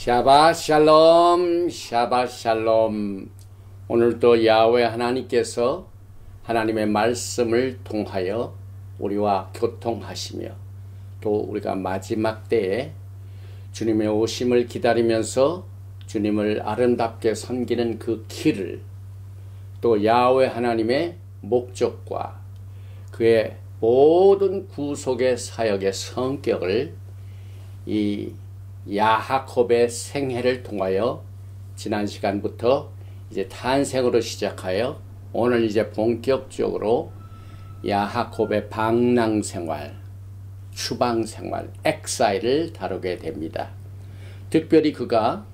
샤ባት 샬롬, 샤ባት 샬롬. 오늘도 야훼 하나님께서 하나님의 말씀을 통하여 우리와 교통하시며 또 우리가 마지막 때에 주님의 오심을 기다리면서 주님을 아름답게 섬기는 그 길을, 또 야훼 하나님의 목적과 그의 모든 구속의 사역의 성격을 이 야하콥의 생애를 통하여 지난 시간부터 이제 탄생으로 시작하여 오늘 이제 본격적으로 야하콥의 방랑생활, 추방생활, 엑사일을 다루게 됩니다. 특별히 그가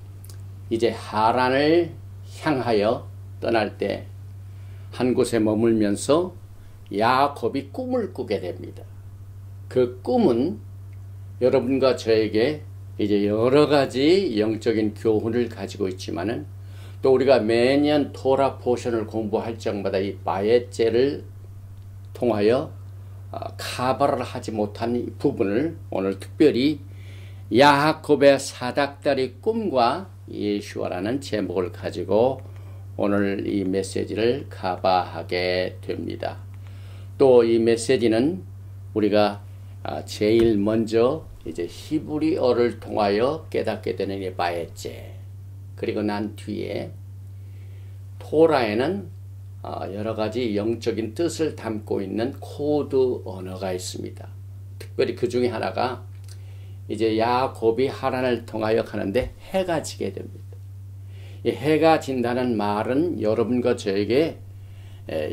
이제 하란을 향하여 떠날 때 한 곳에 머물면서 야하콥이 꿈을 꾸게 됩니다. 그 꿈은 여러분과 저에게 이제 여러 가지 영적인 교훈을 가지고 있지만은 또 우리가 매년 토라 포션을 공부할 적마다 이 바엣제를 통하여 카바를 하지 못한 이 부분을 오늘 특별히 야하콥의 사닥다리 꿈과 예수와라는 제목을 가지고 오늘 이 메시지를 카바하게 됩니다. 또 이 메시지는 우리가 제일 먼저 이제 히브리어를 통하여 깨닫게 되는 이 바엣제, 그리고 난 뒤에 토라에는 여러 가지 영적인 뜻을 담고 있는 코드 언어가 있습니다. 특별히 그 중에 하나가 이제 야곱이 하란을 통하여 가는데 해가 지게 됩니다. 이 해가 진다는 말은 여러분과 저에게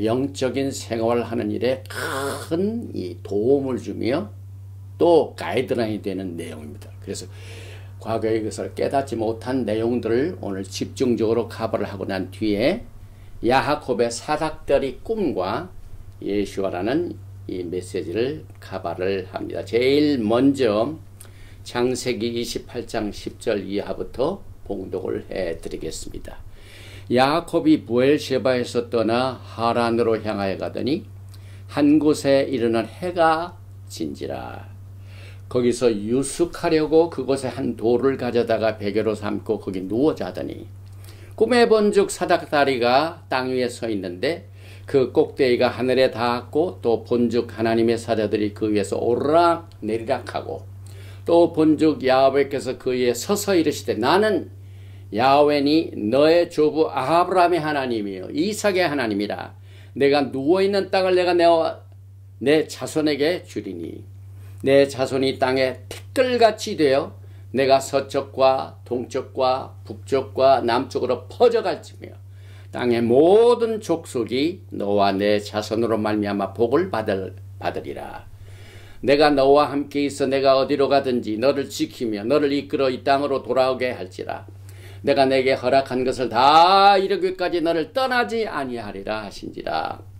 영적인 생활을 하는 일에 큰 이 도움을 주며 또 가이드라인이 되는 내용입니다. 그래서 과거에 그것을 깨닫지 못한 내용들을 오늘 집중적으로 커버를 하고 난 뒤에 야하콥의 사닥다리 꿈과 예수와라는 이 메시지를 커버를 합니다. 제일 먼저 창세기 28장 10절 이하부터 봉독을 해드리겠습니다. 야하콥이 부엘셰바에서 떠나 하란으로 향하여 가더니 한 곳에 이르는 해가 진지라. 거기서 유숙하려고 그곳에 한 돌을 가져다가 베개로 삼고 거기 누워 자더니 꿈에 본즉 사닥다리가 땅 위에 서 있는데 그 꼭대기가 하늘에 닿았고 또 본즉 하나님의 사자들이 그 위에서 오르락 내리락 하고 또 본즉 야훼께서 그 위에 서서 이르시되 나는 야훼니 너의 조부 아브라함의 하나님이요 이삭의 하나님이라. 내가 누워있는 땅을 내가 내 자손에게 주리니 내 자손이 땅에 티끌같이 되어 내가 서쪽과 동쪽과 북쪽과 남쪽으로 퍼져갈지며 땅의 모든 족속이 너와 내 자손으로 말미암아 복을 받으리라. 내가 너와 함께 있어 내가 어디로 가든지 너를 지키며 너를 이끌어 이 땅으로 돌아오게 할지라. 내가 내게 허락한 것을 다 이루기까지 너를 떠나지 아니하리라 하신지라.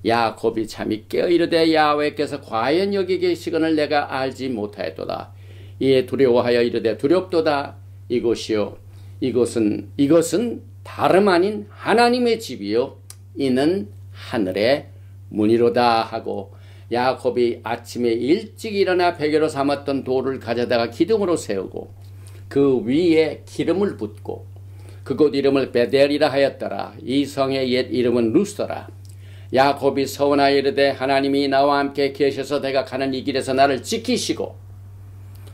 야곱이 잠이 깨어 이르되 야훼께서 과연 여기 계시거늘 내가 알지 못하였도다. 이에 두려워하여 이르되 두렵도다. 이곳이요 이것은 다름 아닌 하나님의 집이요 이는 하늘의 문이로다 하고 야곱이 아침에 일찍 일어나 베개로 삼았던 돌을 가져다가 기둥으로 세우고 그 위에 기름을 붓고 그곳 이름을 베델이라 하였더라. 이 성의 옛 이름은 루스더라. 야곱이 서원하여 이르되 하나님이 나와 함께 계셔서 내가 가는 이 길에서 나를 지키시고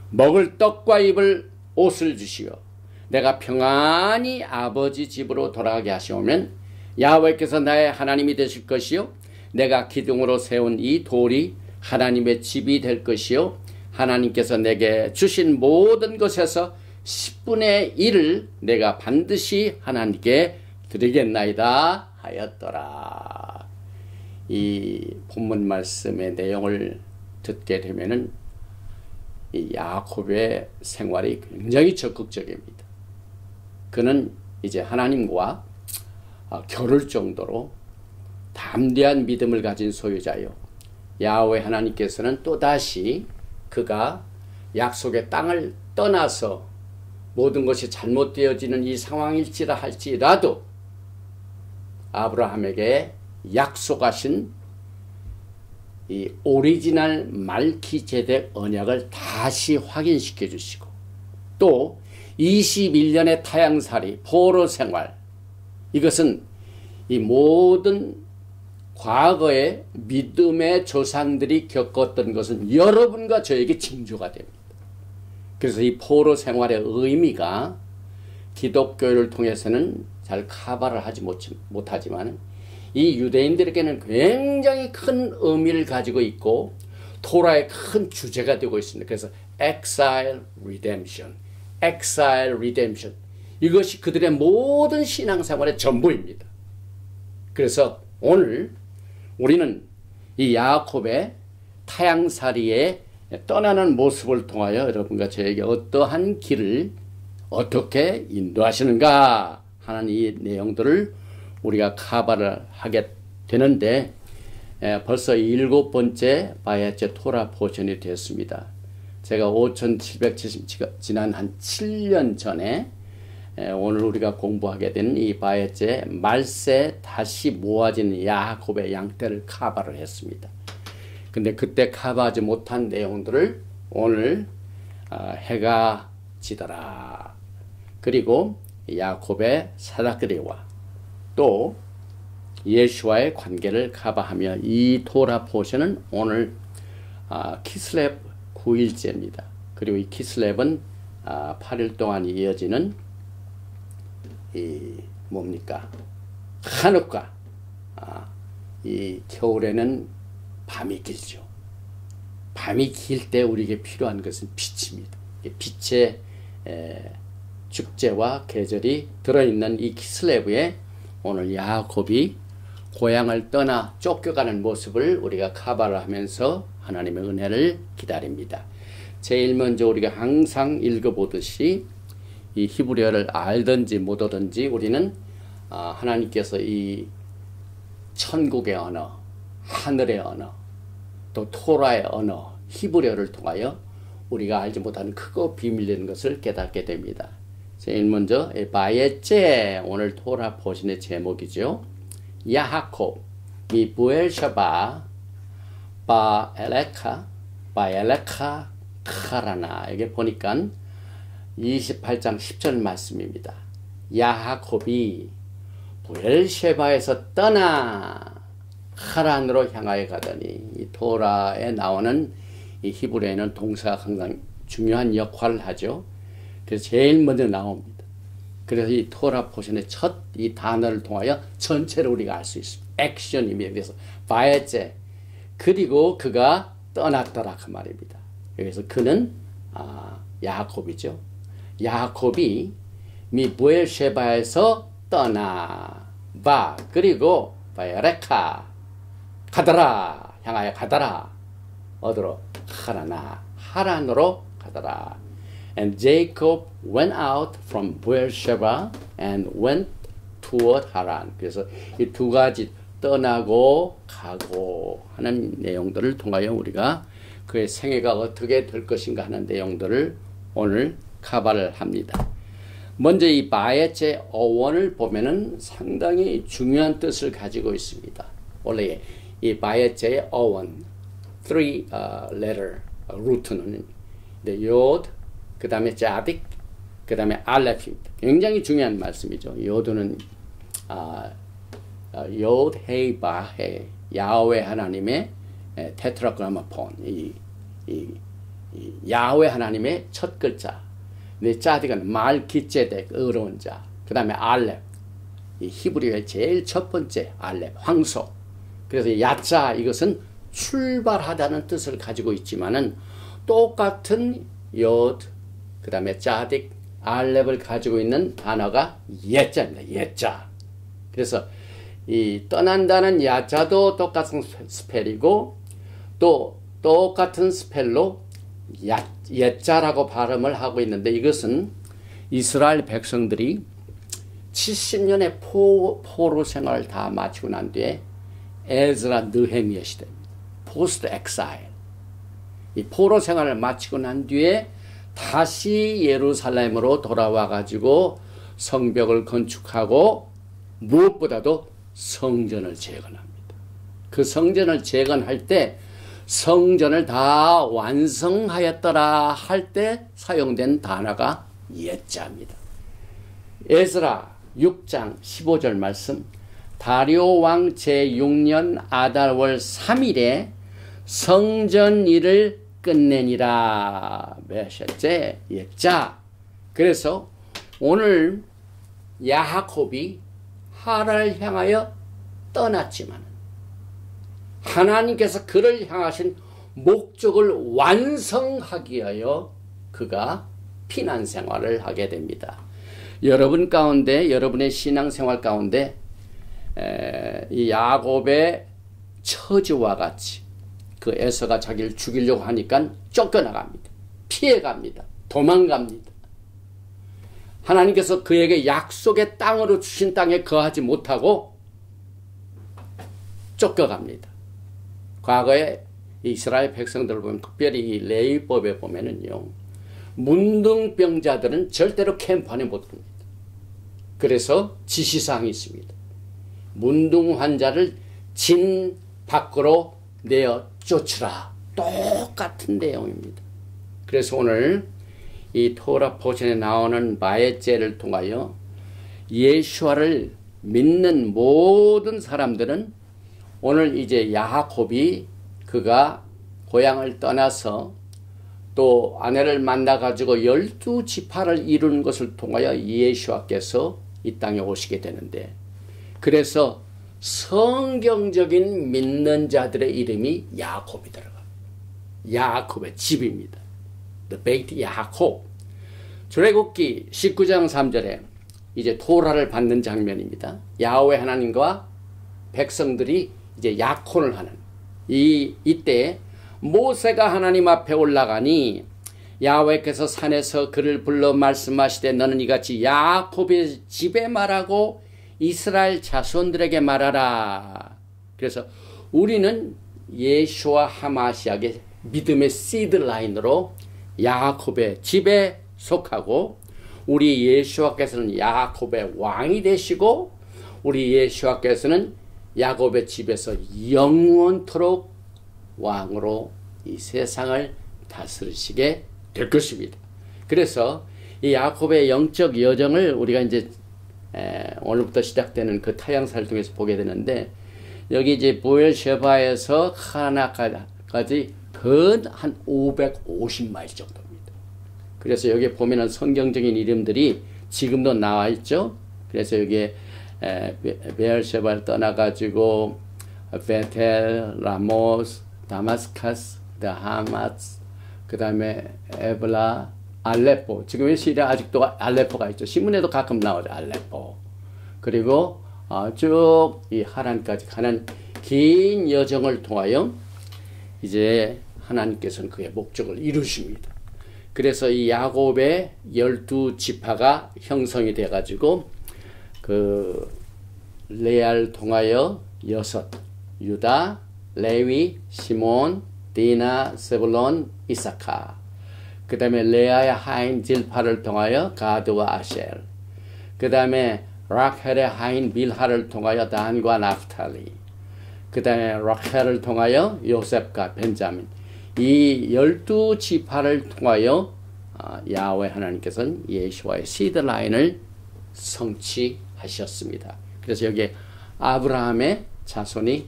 먹을 떡과 입을 옷을 주시오. 내가 평안히 아버지 집으로 돌아가게 하시오면 야훼께서 나의 하나님이 되실 것이요 내가 기둥으로 세운 이 돌이 하나님의 집이 될 것이요 하나님께서 내게 주신 모든 것에서 10분의 1을 내가 반드시 하나님께 드리겠나이다 하였더라. 이 본문 말씀의 내용을 듣게 되면은 이 야곱의 생활이 굉장히 적극적입니다. 그는 이제 하나님과 겨룰 정도로 담대한 믿음을 가진 소유자요. 야훼 하나님께서는 또다시 그가 약속의 땅을 떠나서 모든 것이 잘못되어지는 이 상황일지라 할지라도 아브라함에게 약속하신 이 오리지널 말키제덱 언약을 다시 확인시켜 주시고 또 21년의 타향살이, 포로 생활, 이것은 이 모든 과거의 믿음의 조상들이 겪었던 것은 여러분과 저에게 징조가 됩니다. 그래서 이 포로 생활의 의미가 기독교를 통해서는 잘 카바를 하지 못하지만 이 유대인들에게는 굉장히 큰 의미를 가지고 있고 토라의 큰 주제가 되고 있습니다. 그래서 exile redemption, exile redemption, 이것이 그들의 모든 신앙생활의 전부입니다. 그래서 오늘 우리는 이 야곱의 타향살이에 떠나는 모습을 통하여 여러분과 저에게 어떠한 길을 어떻게 인도하시는가 하는 이 내용들을 우리가 카바를 하게 되는데, 벌써 7번째 바야제 토라 포션이 되었습니다. 제가 5770 지난 한 7년 전에 오늘 우리가 공부하게 된 이 바야제 말세 다시 모아지는 야곱의 양떼를 카바를 했습니다. 근데 그때 카바하지 못한 내용들을 오늘 해가 지더라, 그리고 야곱의 사닥들이와 또 예수와의 관계를 카바하며 이 토라 포션은 오늘 키슬렙 9일째입니다. 그리고 이 키슬렙은 8일 동안 이어지는 이 뭡니까? 한우카. 이 겨울에는 밤이 길죠. 밤이 길 때 우리에게 필요한 것은 빛입니다. 빛의 축제와 계절이 들어있는 이 키슬레브에 오늘 야곱이 고향을 떠나 쫓겨가는 모습을 우리가 카바를 하면서 하나님의 은혜를 기다립니다. 제일 먼저 우리가 항상 읽어보듯이 이 히브리어를 알든지 못하든지 우리는 하나님께서 이 천국의 언어, 하늘의 언어, 또 토라의 언어, 히브리어를 통하여 우리가 알지 못하는 크고 비밀된 것을 깨닫게 됩니다. 제일 먼저 바예제, 오늘 토라 포션의 제목이죠. 야하콥 미부엘샤바 바엘레카 카라나. 여기 보니까 28장 10절 말씀입니다. 야하콥이 부엘셰바에서 떠나 하란으로 향하여 가더니, 이 토라에 나오는 이 히브리어에는 동사가 상당히 중요한 역할을 하죠. 그래서 제일 먼저 나옵니다. 그래서 이 토라 포션의 첫 이 단어를 통하여 전체를 우리가 알 수 있습니다. 액션입니다. 그래서 바에제, 그리고 그가 떠났더라 그 말입니다. 그래서 그는 야곱이죠. 야곱이 미부엘셰바에서 떠나 바, 그리고 바야레카 가더라, 향하여 가더라. 어디로? 하란으로 가더라. And Jacob went out from Beersheba and went toward Haran. 그래서 이 두 가지 떠나고 가고 하는 내용들을 통하여 우리가 그의 생애가 어떻게 될 것인가 하는 내용들을 오늘 카바를 합니다. 먼저 이 바에제 어원을 보면은 상당히 중요한 뜻을 가지고 있습니다. 원래 이 바에제의 어원, 3 letter 루트는 요드, 그 다음에 자딕, 그 다음에 알렙입니다. 굉장히 중요한 말씀이죠. 요드는 요드 헤이 바헤, 야훼 하나님의 테트라그라마폰, 이 야훼 하나님의 첫 글자. 네, 자딕은 말기제덱, 의로운 자. 그 다음에 알렙, 이 히브리어의 제일 첫 번째 알렙, 황소. 그래서 야자, 이것은 출발하다는 뜻을 가지고 있지만은 똑같은 요드, 그 다음에 자딕, 알렙을 가지고 있는 단어가 예자입니다. 예자. 그래서 이 떠난다는 야자도 똑같은 스펠이고 또 똑같은 스펠로 예자라고 발음을 하고 있는데, 이것은 이스라엘 백성들이 70년의 포로 생활을 다 마치고 난 뒤에 에즈라 느헤미야 시대입니다. 포스트 엑사일. 이 포로 생활을 마치고 난 뒤에 다시 예루살렘으로 돌아와 가지고 성벽을 건축하고 무엇보다도 성전을 재건합니다. 그 성전을 재건할 때 성전을 다 완성하였더라 할 때 사용된 단어가 옛자입니다. 에스라 6장 15절 말씀. 다리오 왕 제6년 아달월 3일에 성전 일을 끝내니라. 몇째? 옛자. 그래서 오늘 야하콥이 하란을 향하여 떠났지만 하나님께서 그를 향하신 목적을 완성하기 위하여 그가 피난 생활을 하게 됩니다. 여러분 가운데, 여러분의 신앙생활 가운데 이 야곱의 처지와 같이 그 에서가 자기를 죽이려고 하니까 쫓겨나갑니다. 피해갑니다. 도망갑니다. 하나님께서 그에게 약속의 땅으로 주신 땅에 거하지 못하고 쫓겨갑니다. 과거에 이스라엘 백성들을 보면, 특별히 이 레위법에 보면은요, 문둥병자들은 절대로 캠프 안에 못 듭니다. 그래서 지시사항이 있습니다. 문둥 환자를 진 밖으로 내어 쫓으라. 똑같은 내용입니다. 그래서 오늘 이 토라 포션에 나오는 마엣제를 통하여 예수와를 믿는 모든 사람들은 오늘 이제 야하콥이 그가 고향을 떠나서 또 아내를 만나 가지고 12지파를 이루는 것을 통하여 예수와께서 이 땅에 오시게 되는데, 그래서 성경적인 믿는 자들의 이름이 야곱이 들어가. 야곱의 집입니다. The Beit 야곱. 출애굽기 19장 3절에 이제 토라를 받는 장면입니다. 야훼 하나님과 백성들이 이제 약혼을 하는 이때 모세가 하나님 앞에 올라가니 야훼께서 산에서 그를 불러 말씀하시되 너는 이같이 야곱의 집에 말하고 이스라엘 자손들에게 말하라. 그래서 우리는 예수와 하마시아의 믿음의 시드 라인으로 야곱의 집에 속하고, 우리 예수와께서는 야곱의 왕이 되시고, 우리 예수와께서는 야곱의 집에서 영원토록 왕으로 이 세상을 다스리시게 될 것입니다. 그래서 이 야곱의 영적 여정을 우리가 이제 오늘부터 시작되는 그 타향사를 통해서 보게 되는데, 여기 이제 부엘셰바에서 하나까지 근 한 550마일 정도입니다. 그래서 여기 보면은 성경적인 이름들이 지금도 나와 있죠. 그래서 여기에 베엘셰바를 떠나가지고 베텔, 라모스, 다마스카스, 하마츠, 그 다음에 에블라, 알레포. 지금 시리아 아직도 알레포가 있죠. 신문에도 가끔 나오죠. 알레포. 그리고 쭉 이 하란까지 가는 긴 여정을 통하여 이제 하나님께서는 그의 목적을 이루십니다. 그래서 이 야곱의 12지파가 형성이 돼 가지고 그 레아를 통하여 6, 유다, 레위, 시몬, 디나, 세불론, 이사카. 그 다음에 레아의 하인 질파를 통하여 가드와 아셀. 그 다음에 라헬의 하인 빌하를 통하여 단과 나프탈리. 그 다음에 라헬을 통하여 요셉과 벤자민. 이 12지파를 통하여 야훼 하나님께서는 예수와의 시드 라인을 성취하셨습니다. 그래서 여기에 아브라함의 자손이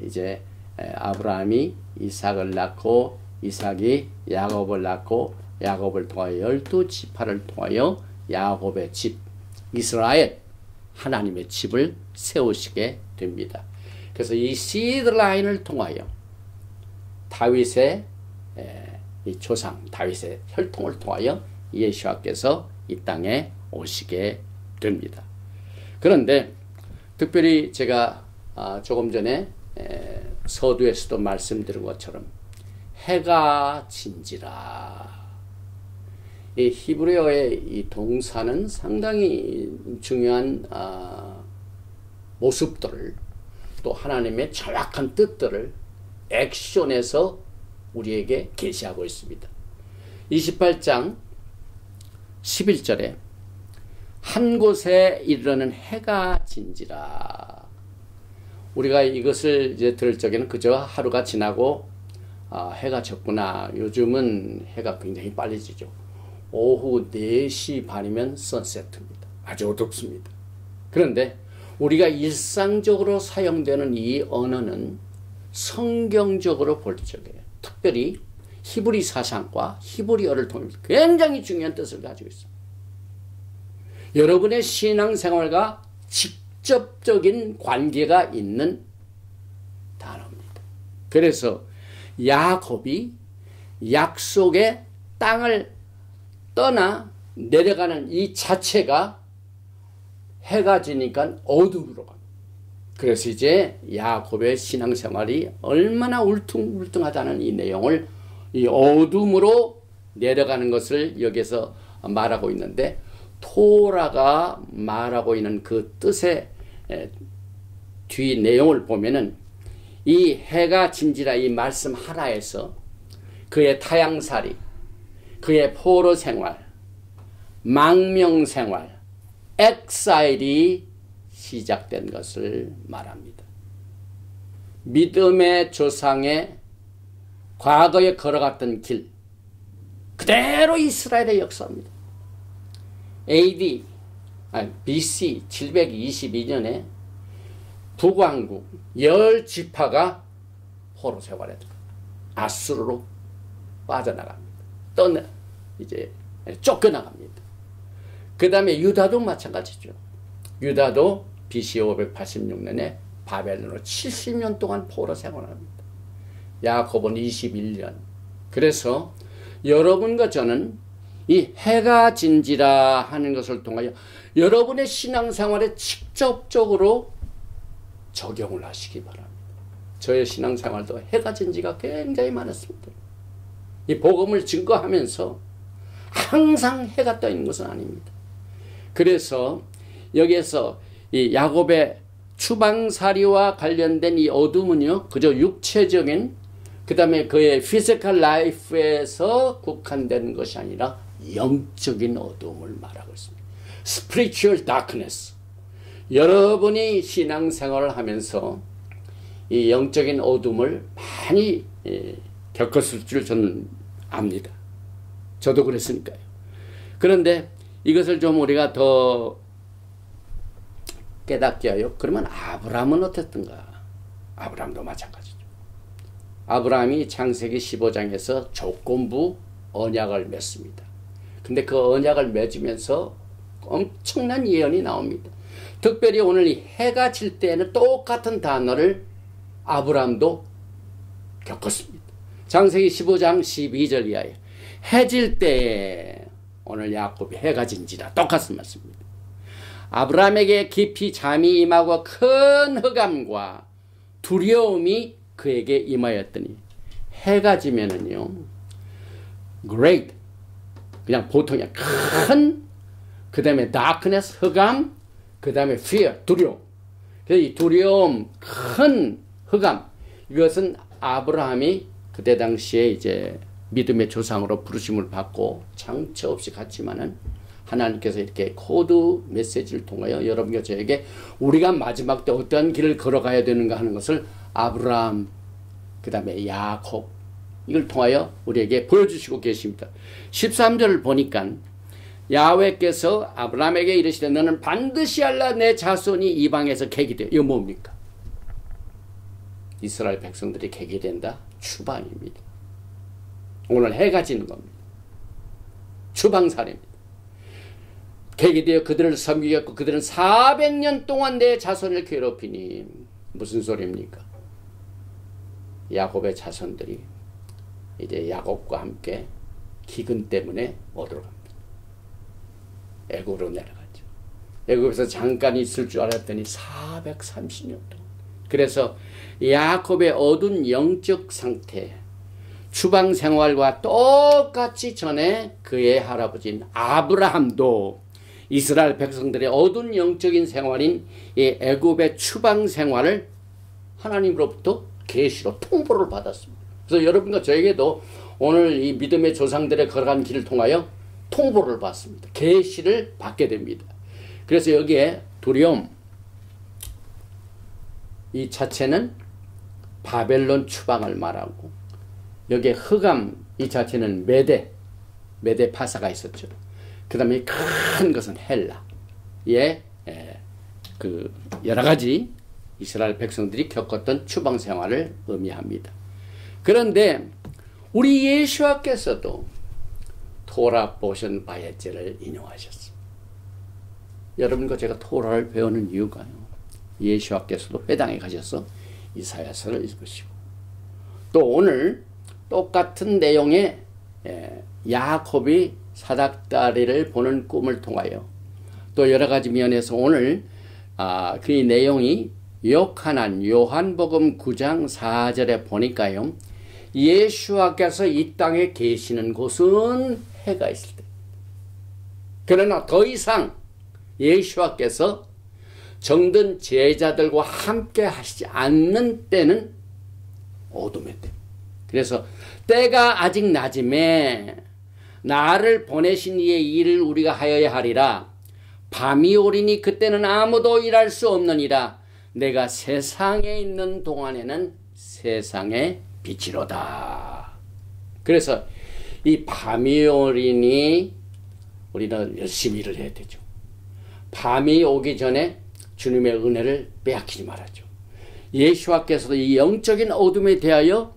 이제 아브라함이 이삭을 낳고, 이삭이 야곱을 낳고, 야곱을 통하여 12지파를 통하여 야곱의 집, 이스라엘 하나님의 집을 세우시게 됩니다. 그래서 이 시드 라인을 통하여 다윗의 이 조상 다윗의 혈통을 통하여 예수와께서 이 땅에 오시게 됩니다. 그런데 특별히 제가 조금 전에 서두에서도 말씀드린 것처럼 해가 진지라, 이 히브리어의 이 동사는 상당히 중요한 모습들을, 또 하나님의 정확한 뜻들을 액션에서 우리에게 계시하고 있습니다. 28장 11절에 한 곳에 이르러는 해가 진지라. 우리가 이것을 이제 들을 적에는 그저 하루가 지나고 해가 졌구나. 요즘은 해가 굉장히 빨리 지죠. 오후 4시 반이면 선셋입니다. 아주 어둡습니다. 그런데 우리가 일상적으로 사용되는 이 언어는 성경적으로 볼적이에요. 특별히 히브리 사상과 히브리어를 통해서 굉장히 중요한 뜻을 가지고 있습니다. 여러분의 신앙생활과 직접적인 관계가 있는 단어입니다. 그래서 야곱이 약속의 땅을 떠나 내려가는 이 자체가 해가 지니까 어둠으로 갑니다. 그래서 이제 야곱의 신앙생활이 얼마나 울퉁불퉁하다는 이 내용을 이 어둠으로 내려가는 것을 여기서 말하고 있는데, 토라가 말하고 있는 그 뜻의 뒤 내용을 보면은 이 해가 진지라 이 말씀 하나에서 그의 타향살이, 그의 포로 생활, 망명 생활, 엑사일이 시작된 것을 말합니다. 믿음의 조상의 과거에 걸어갔던 길 그대로 이스라엘의 역사입니다. BC 722년에 북왕국 10지파가 포로 생활에 아수르로 빠져나갑니다. 이제 쫓겨나갑니다. 그 다음에 유다도 마찬가지죠. 유다도 BC 586년에 바벨론으로 70년 동안 포로 생활합니다. 야곱은 21년. 그래서 여러분과 저는 이 해가 진지라 하는 것을 통하여 여러분의 신앙생활에 직접적으로 적용을 하시기 바랍니다. 저의 신앙생활도 해가 진지가 굉장히 많았습니다. 이 복음을 증거하면서 항상 해가 떠 있는 것은 아닙니다. 그래서 여기에서 이 야곱의 추방살이와 관련된 이 어둠은요, 그저 육체적인, 그 다음에 그의 피지컬 라이프에서 국한된 것이 아니라 영적인 어둠을 말하고 있습니다. Spiritual darkness. 여러분이 신앙생활을 하면서 이 영적인 어둠을 많이 겪었을 줄 저는 압니다. 저도 그랬으니까요. 그런데 이것을 좀 우리가 더 깨닫게 하여, 그러면 아브라함은 어땠던가? 아브라함도 마찬가지죠. 아브라함이 창세기 15장에서 조건부 언약을 맺습니다. 근데 그 언약을 맺으면서 엄청난 예언이 나옵니다. 특별히 오늘 이 해가 질 때에는 똑같은 단어를 아브라함도 겪었습니다. 창세기 15장 12절 이하에 해 질 때에, 오늘 야곱이 해가 진지라 똑같은 말씀입니다. 아브라함에게 깊이 잠이 임하고 큰 흑암과 두려움이 그에게 임하였더니, 해가 지면은요, great, 그냥 보통이야, 큰, 그 다음에 darkness, 흑암, 그 다음에 fear, 두려움. 그래서 이 두려움, 큰 흑암, 이것은 아브라함이 그때 당시에 이제 믿음의 조상으로 부르심을 받고 장처 없이 갔지만은, 하나님께서 이렇게 코드 메시지를 통하여 여러분과 저에게 우리가 마지막 때 어떠한 길을 걸어가야 되는가 하는 것을 아브라함, 그 다음에 야곱, 이걸 통하여 우리에게 보여주시고 계십니다. 13절을 보니까 야훼께서 아브라함에게 이르시되 너는 반드시 알라 내 자손이 이방에서 객이 돼. 이거 뭡니까? 이스라엘 백성들이 객이 된다? 추방입니다. 오늘 해가 지는 겁니다. 추방살입니다. 객이 되어 그들을 섬기겠고 그들은 400년 동안 내 자손을 괴롭히니, 무슨 소리입니까? 야곱의 자손들이 이제 야곱과 함께 기근 때문에 어디로 갑니다? 애굽으로 내려갔죠. 애굽에서 잠깐 있을 줄 알았더니 430년 동안. 그래서 야곱의 어두운 영적 상태, 추방 생활과 똑같이 전에 그의 할아버지인 아브라함도 이스라엘 백성들의 어두운 영적인 생활인 이 애굽의 추방 생활을 하나님으로부터 계시로 통보를 받았습니다. 그래서 여러분과 저에게도 오늘 이 믿음의 조상들의 걸어간 길을 통하여 통보를 받습니다. 계시를 받게 됩니다. 그래서 여기에 두려움, 이 자체는 바벨론 추방을 말하고, 여기에 흑암, 이 자체는 메대, 메데파사가 있었죠. 그 다음에 큰 것은 헬라의 그 여러 가지 이스라엘 백성들이 겪었던 추방 생활을 의미합니다. 그런데 우리 예수와께서도 토라 보션 바예제를 인용하셨습니다. 여러분과 제가 토라를 배우는 이유가요, 예수와께서도 회당에 가셔서 이사야서를 읽으시고, 또 오늘 똑같은 내용의 야곱이 사닥다리를 보는 꿈을 통하여 또 여러 가지 면에서 오늘 그 내용이 요한복음 9장 4절에 보니까요, 예수와께서 이 땅에 계시는 곳은 해가 있을 때, 그러나 더 이상 예수와께서 정든 제자들과 함께 하시지 않는 때는 어둠의 때. 그래서 때가 아직 낮음에 나를 보내신 이의 일을 우리가 하여야 하리라. 밤이 오리니 그때는 아무도 일할 수 없느니라. 내가 세상에 있는 동안에는 세상의 빛이로다. 그래서 이 밤이 오리니 우리는 열심히 일을 해야 되죠. 밤이 오기 전에 주님의 은혜를 빼앗기지 말아죠. 예수와께서도 이 영적인 어둠에 대하여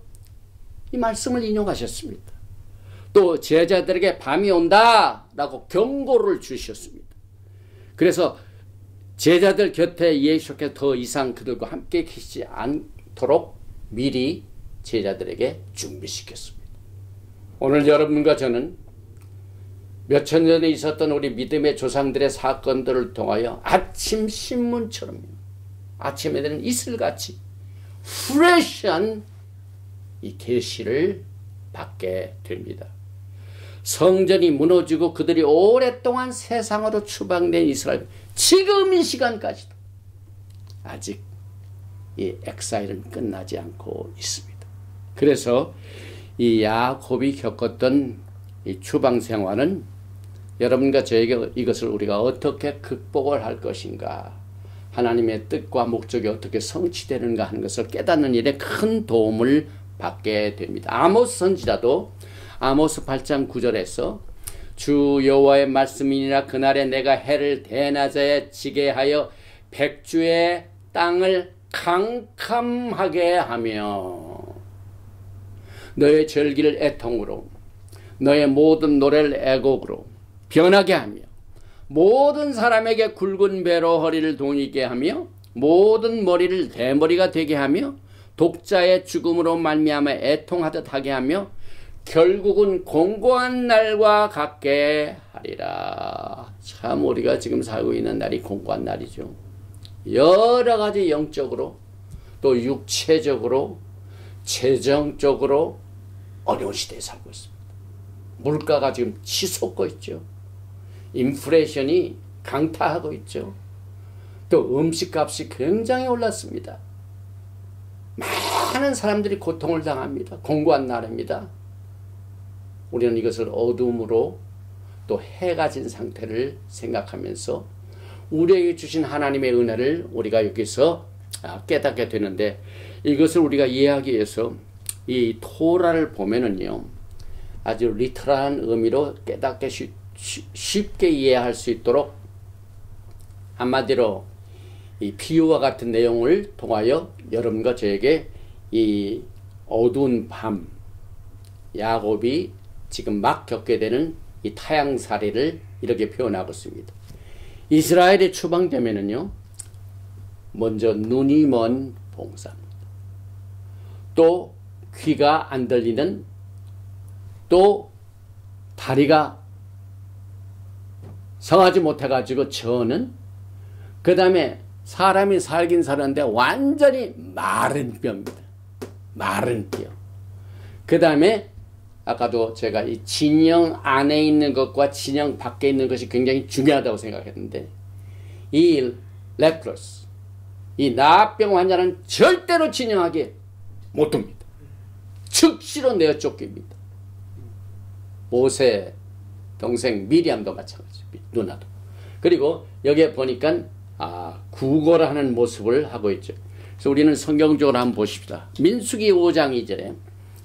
이 말씀을 인용하셨습니다. 또 제자들에게 밤이 온다 라고 경고를 주셨습니다. 그래서 제자들 곁에 예수께서 더 이상 그들과 함께 계시지 않도록 미리 제자들에게 준비시켰습니다. 오늘 여러분과 저는 몇천 년에 있었던 우리 믿음의 조상들의 사건들을 통하여 아침 신문처럼 아침에 되는 이슬같이 프레시한 이 계시를 받게 됩니다. 성전이 무너지고 그들이 오랫동안 세상으로 추방된 이스라엘, 지금 이 시간까지도 아직 이 엑사일은 끝나지 않고 있습니다. 그래서 이 야곱이 겪었던 이 추방 생활은 여러분과 저에게 이것을 우리가 어떻게 극복을 할 것인가, 하나님의 뜻과 목적이 어떻게 성취되는가 하는 것을 깨닫는 일에 큰 도움을 받게 됩니다. 아모스 선지자도 아모스 8장 9절에서 주 여호와의 말씀이니라 그날에 내가 해를 대낮에 지게 하여 백주의 땅을 캄캄하게 하며 너의 절기를 애통으로 너의 모든 노래를 애곡으로 변하게 하며 모든 사람에게 굵은 배로 허리를 동이게 하며 모든 머리를 대머리가 되게 하며 독자의 죽음으로 말미암아 애통하듯 하게 하며 결국은 공고한 날과 같게 하리라. 참 우리가 지금 살고 있는 날이 공고한 날이죠. 여러 가지 영적으로 또 육체적으로 재정적으로 어려운 시대에 살고 있습니다. 물가가 지금 치솟고 있죠. 인플레이션이 강타하고 있죠. 또 음식값이 굉장히 올랐습니다. 많은 사람들이 고통을 당합니다. 공고한 날입니다. 우리는 이것을 어둠으로 또 해가 진 상태를 생각하면서 우리에게 주신 하나님의 은혜를 우리가 여기서 깨닫게 되는데, 이것을 우리가 이해하기 위해서 이 토라를 보면은요, 아주 리터럴한 의미로 깨닫게 쉽게 이해할 수 있도록 한마디로 이 비유와 같은 내용을 통하여 여러분과 저에게 이 어두운 밤, 야곱이 지금 막 겪게 되는 이 타향살이를 이렇게 표현하고 있습니다. 이스라엘이 추방되면은요, 먼저 눈이 먼 봉사입니다. 또 귀가 안 들리는, 또 다리가 성하지 못해가지고 저는, 그 다음에 사람이 살긴 사는데 완전히 마른 뼈입니다. 마른 뼈. 그 다음에 아까도 제가 이 진영 안에 있는 것과 진영 밖에 있는 것이 굉장히 중요하다고 생각했는데, 이 레프러스, 이 나병 환자는 절대로 진영하게 못 둡니다. 즉시로 내어 쫓깁니다. 모세 동생 미리암도 마찬가지입니다. 누나도. 그리고 여기에 보니까 구걸을 하는 모습을 하고 있죠. 그래서 우리는 성경적으로 한번 보십시다. 민수기 5장 2절에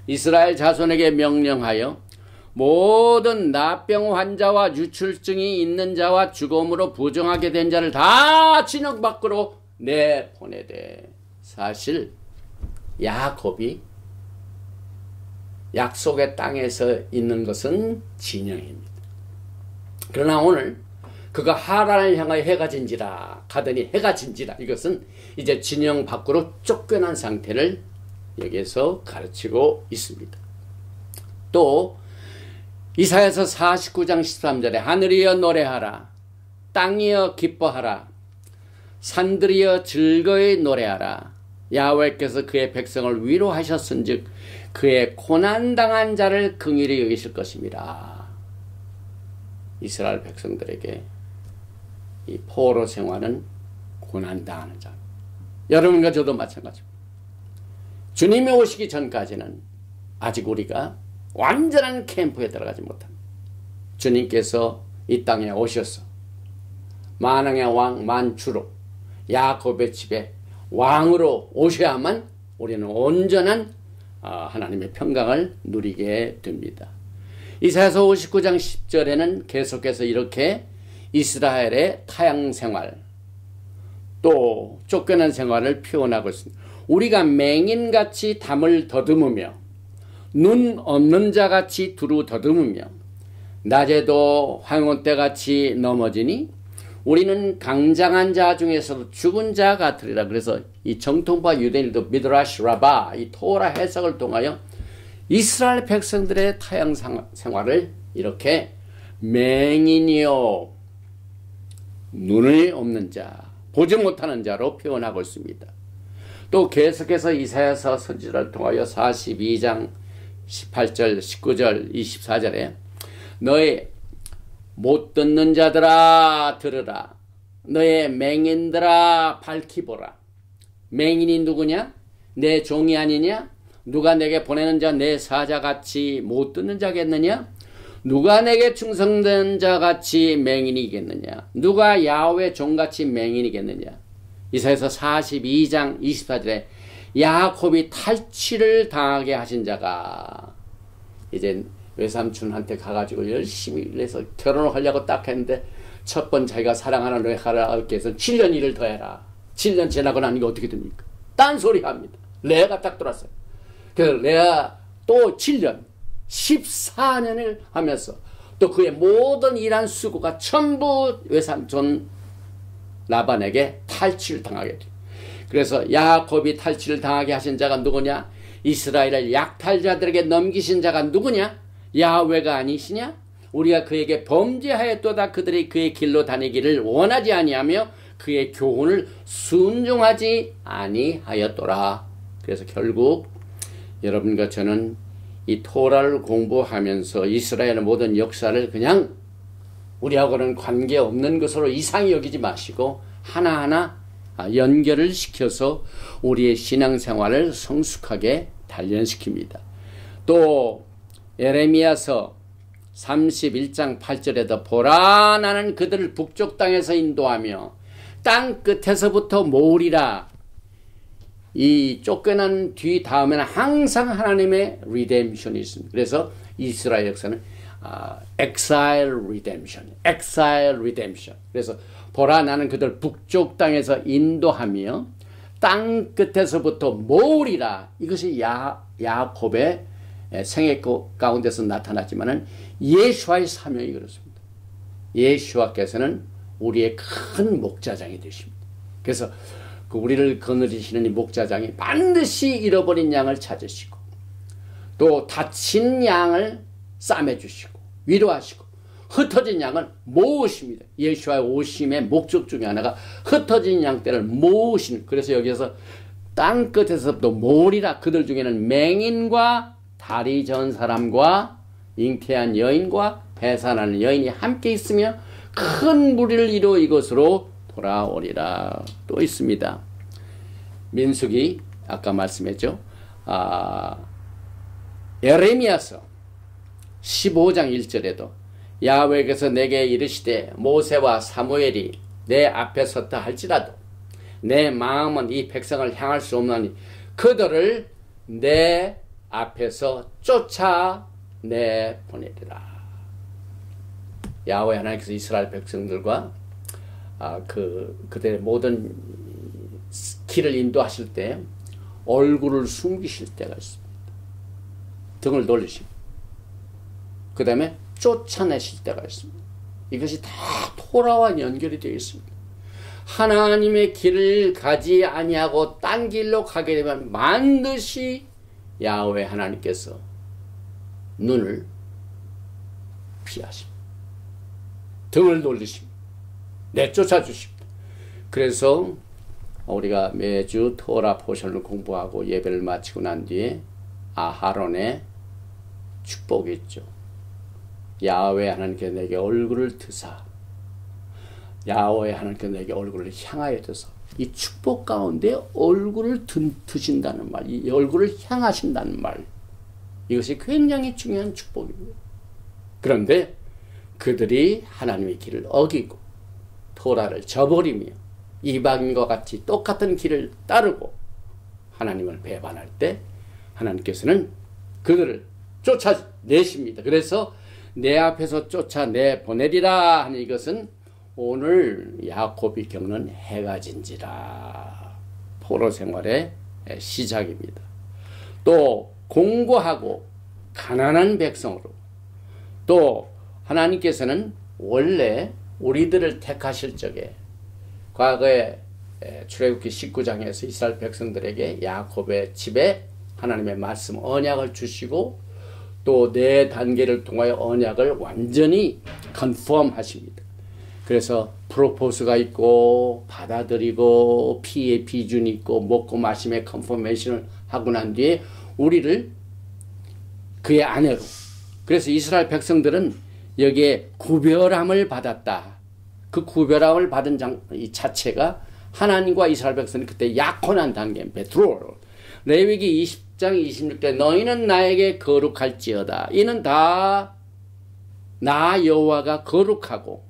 이스라엘 자손에게 명령하여 모든 나병 환자와 유출증이 있는 자와 죽음으로 부정하게 된 자를 다 진영 밖으로 내보내되. 사실 야곱이 약속의 땅에서 있는 것은 진영입니다. 그러나 오늘 그가 하란을 향하여 해가 진지라 가더니 해가 진지라, 이것은 이제 진영 밖으로 쫓겨난 상태를 여기에서 가르치고 있습니다. 또 이사야서 49장 13절에 하늘이여 노래하라, 땅이여 기뻐하라, 산들이여 즐거이 노래하라. 야훼께서 그의 백성을 위로하셨은즉 그의 고난당한 자를 긍휼히 여기실 것입니다. 이스라엘 백성들에게 이 포로 생활은 고난당하는 자. 여러분과 저도 마찬가지입니다. 주님이 오시기 전까지는 아직 우리가 완전한 캠프에 들어가지 못합니다. 주님께서 이 땅에 오셔서 만왕의 왕 만주로 야곱의 집에 왕으로 오셔야만 우리는 온전한 하나님의 평강을 누리게 됩니다. 이사야서 59장 10절에는 계속해서 이렇게 이스라엘의 타향 생활, 또 쫓겨난 생활을 표현하고 있습니다. 우리가 맹인같이 담을 더듬으며 눈 없는 자같이 두루 더듬으며 낮에도 황혼때같이 넘어지니 우리는 강장한 자 중에서도 죽은 자 같으리라. 그래서 이 정통파 유대인들도 미드라시 라바, 이 토라 해석을 통하여 이스라엘 백성들의 타향 생활을 이렇게 맹인이요 눈이 없는 자, 보지 못하는 자로 표현하고 있습니다. 또 계속해서 이사야서 선지자를 통하여 42장 18절, 19절, 24절에 너의 못 듣는 자들아 들으라, 너의 맹인들아 밝히 보라. 맹인이 누구냐? 내 종이 아니냐? 누가 내게 보내는 자 내 사자같이 못 듣는 자겠느냐? 누가 내게 충성된 자같이 맹인이겠느냐? 누가 야훼 종같이 맹인이겠느냐? 이사야서 42장 24절에 야곱이 탈취를 당하게 하신 자가, 이제 외삼촌한테 가가지고 열심히 일해서 결혼을 하려고 딱 했는데 첫 번 자기가 사랑하는 레아께서 7년 일을 더 해라. 7년 지나고 나니까 어떻게 됩니까? 딴소리 합니다. 레아가 딱 들어왔어요. 그래서 레아 또 7년 14년을 하면서 또 그의 모든 일한 수고가 전부 외삼촌 라반에게 탈취를 당하게 돼요. 그래서 야곱이 탈취를 당하게 하신 자가 누구냐? 이스라엘을 약탈자들에게 넘기신 자가 누구냐? 야훼가 아니시냐? 우리가 그에게 범죄하였도다. 그들이 그의 길로 다니기를 원하지 아니하며 그의 교훈을 순종하지 아니하였더라. 그래서 결국 여러분과 저는 이 토라를 공부하면서 이스라엘의 모든 역사를 그냥 우리하고는 관계없는 것으로 이상히 여기지 마시고 하나하나 연결을 시켜서 우리의 신앙생활을 성숙하게 단련시킵니다. 또 예레미야서 31장 8절에도 보라 나는 그들을 북쪽 땅에서 인도하며 땅 끝에서부터 모으리라. 이 쫓겨난 뒤 다음에는 항상 하나님의 리뎀션이 있습니다. 그래서 이스라엘 역사는 exile redemption. 그래서 보라 나는 그들 북쪽 땅에서 인도하며 땅 끝에서부터 모으리라. 이것이 야곱의 생애 가운데서 나타났지만은 예수와의 사명이 그렇습니다. 예수와께서는 우리의 큰 목자장이 되십니다. 그래서 그 우리를 거느리시는 이 목자장이 반드시 잃어버린 양을 찾으시고 또 다친 양을 싸매주시고 위로하시고 흩어진 양을 모으십니다. 예수와의 오심의 목적 중에 하나가 흩어진 양떼를 모으시는. 그래서 여기서 땅 끝에서부터 모으리라. 그들 중에는 맹인과 다리 전 사람과 잉태한 여인과 배산하는 여인이 함께 있으며 큰 무리를 이루어 이곳으로 돌아오리라. 또 있습니다. 민수기 아까 말씀했죠. 예레미야서 15장 1절에도 야훼께서 내게 이르시되 모세와 사무엘이 내 앞에 섰다 할지라도 내 마음은 이 백성을 향할 수 없나니 그들을 내 앞에서 쫓아 내보내리라. 야훼 하나님께서 이스라엘 백성들과 그들의 모든 길을 인도하실 때 얼굴을 숨기실 때가 있습니다. 등을 돌리시고 그 다음에 쫓아내실 때가 있습니다. 이것이 다 토라와 연결이 되어 있습니다. 하나님의 길을 가지 아니하고 딴 길로 가게 되면 반드시 야훼 하나님께서 눈을 피하십니다. 등을 돌리십니다. 내쫓아 주십니다. 그래서 우리가 매주 토라 포션을 공부하고 예배를 마치고 난 뒤에 아하론의 축복이 있죠. 야훼 하나님께서 내게 얼굴을 드사, 야훼 하나님께서 내게 얼굴을 향하여 드사, 이 축복 가운데 얼굴을 드신다는 말, 이 얼굴을 향하신다는 말, 이것이 굉장히 중요한 축복입니다. 그런데 그들이 하나님의 길을 어기고 토라를 저버리며 이방인과 같이 똑같은 길을 따르고 하나님을 배반할 때 하나님께서는 그들을 쫓아내십니다. 그래서 내 앞에서 쫓아내보내리라 하는 이것은 오늘 야곱이 겪는 해가 진지라 포로 생활의 시작입니다. 또 공고하고 가난한 백성으로, 또 하나님께서는 원래 우리들을 택하실 적에 과거에 출애굽기 19장에서 이스라엘 백성들에게 야곱의 집에 하나님의 말씀 언약을 주시고 또 네 단계를 통하여 언약을 완전히 컨펌 하십니다. 그래서 프로포스가 있고 받아들이고 피의 비준이 있고 먹고 마심의 컨퍼메이션을 하고 난 뒤에 우리를 그의 아내로, 그래서 이스라엘 백성들은 여기에 구별함을 받았다. 그 구별함을 받은 이 자체가 하나님과 이스라엘 백성이 그때 약혼한 단계인 베트로로. 레위기 20장 26절 너희는 나에게 거룩할지어다. 이는 다 나 여호와가 거룩하고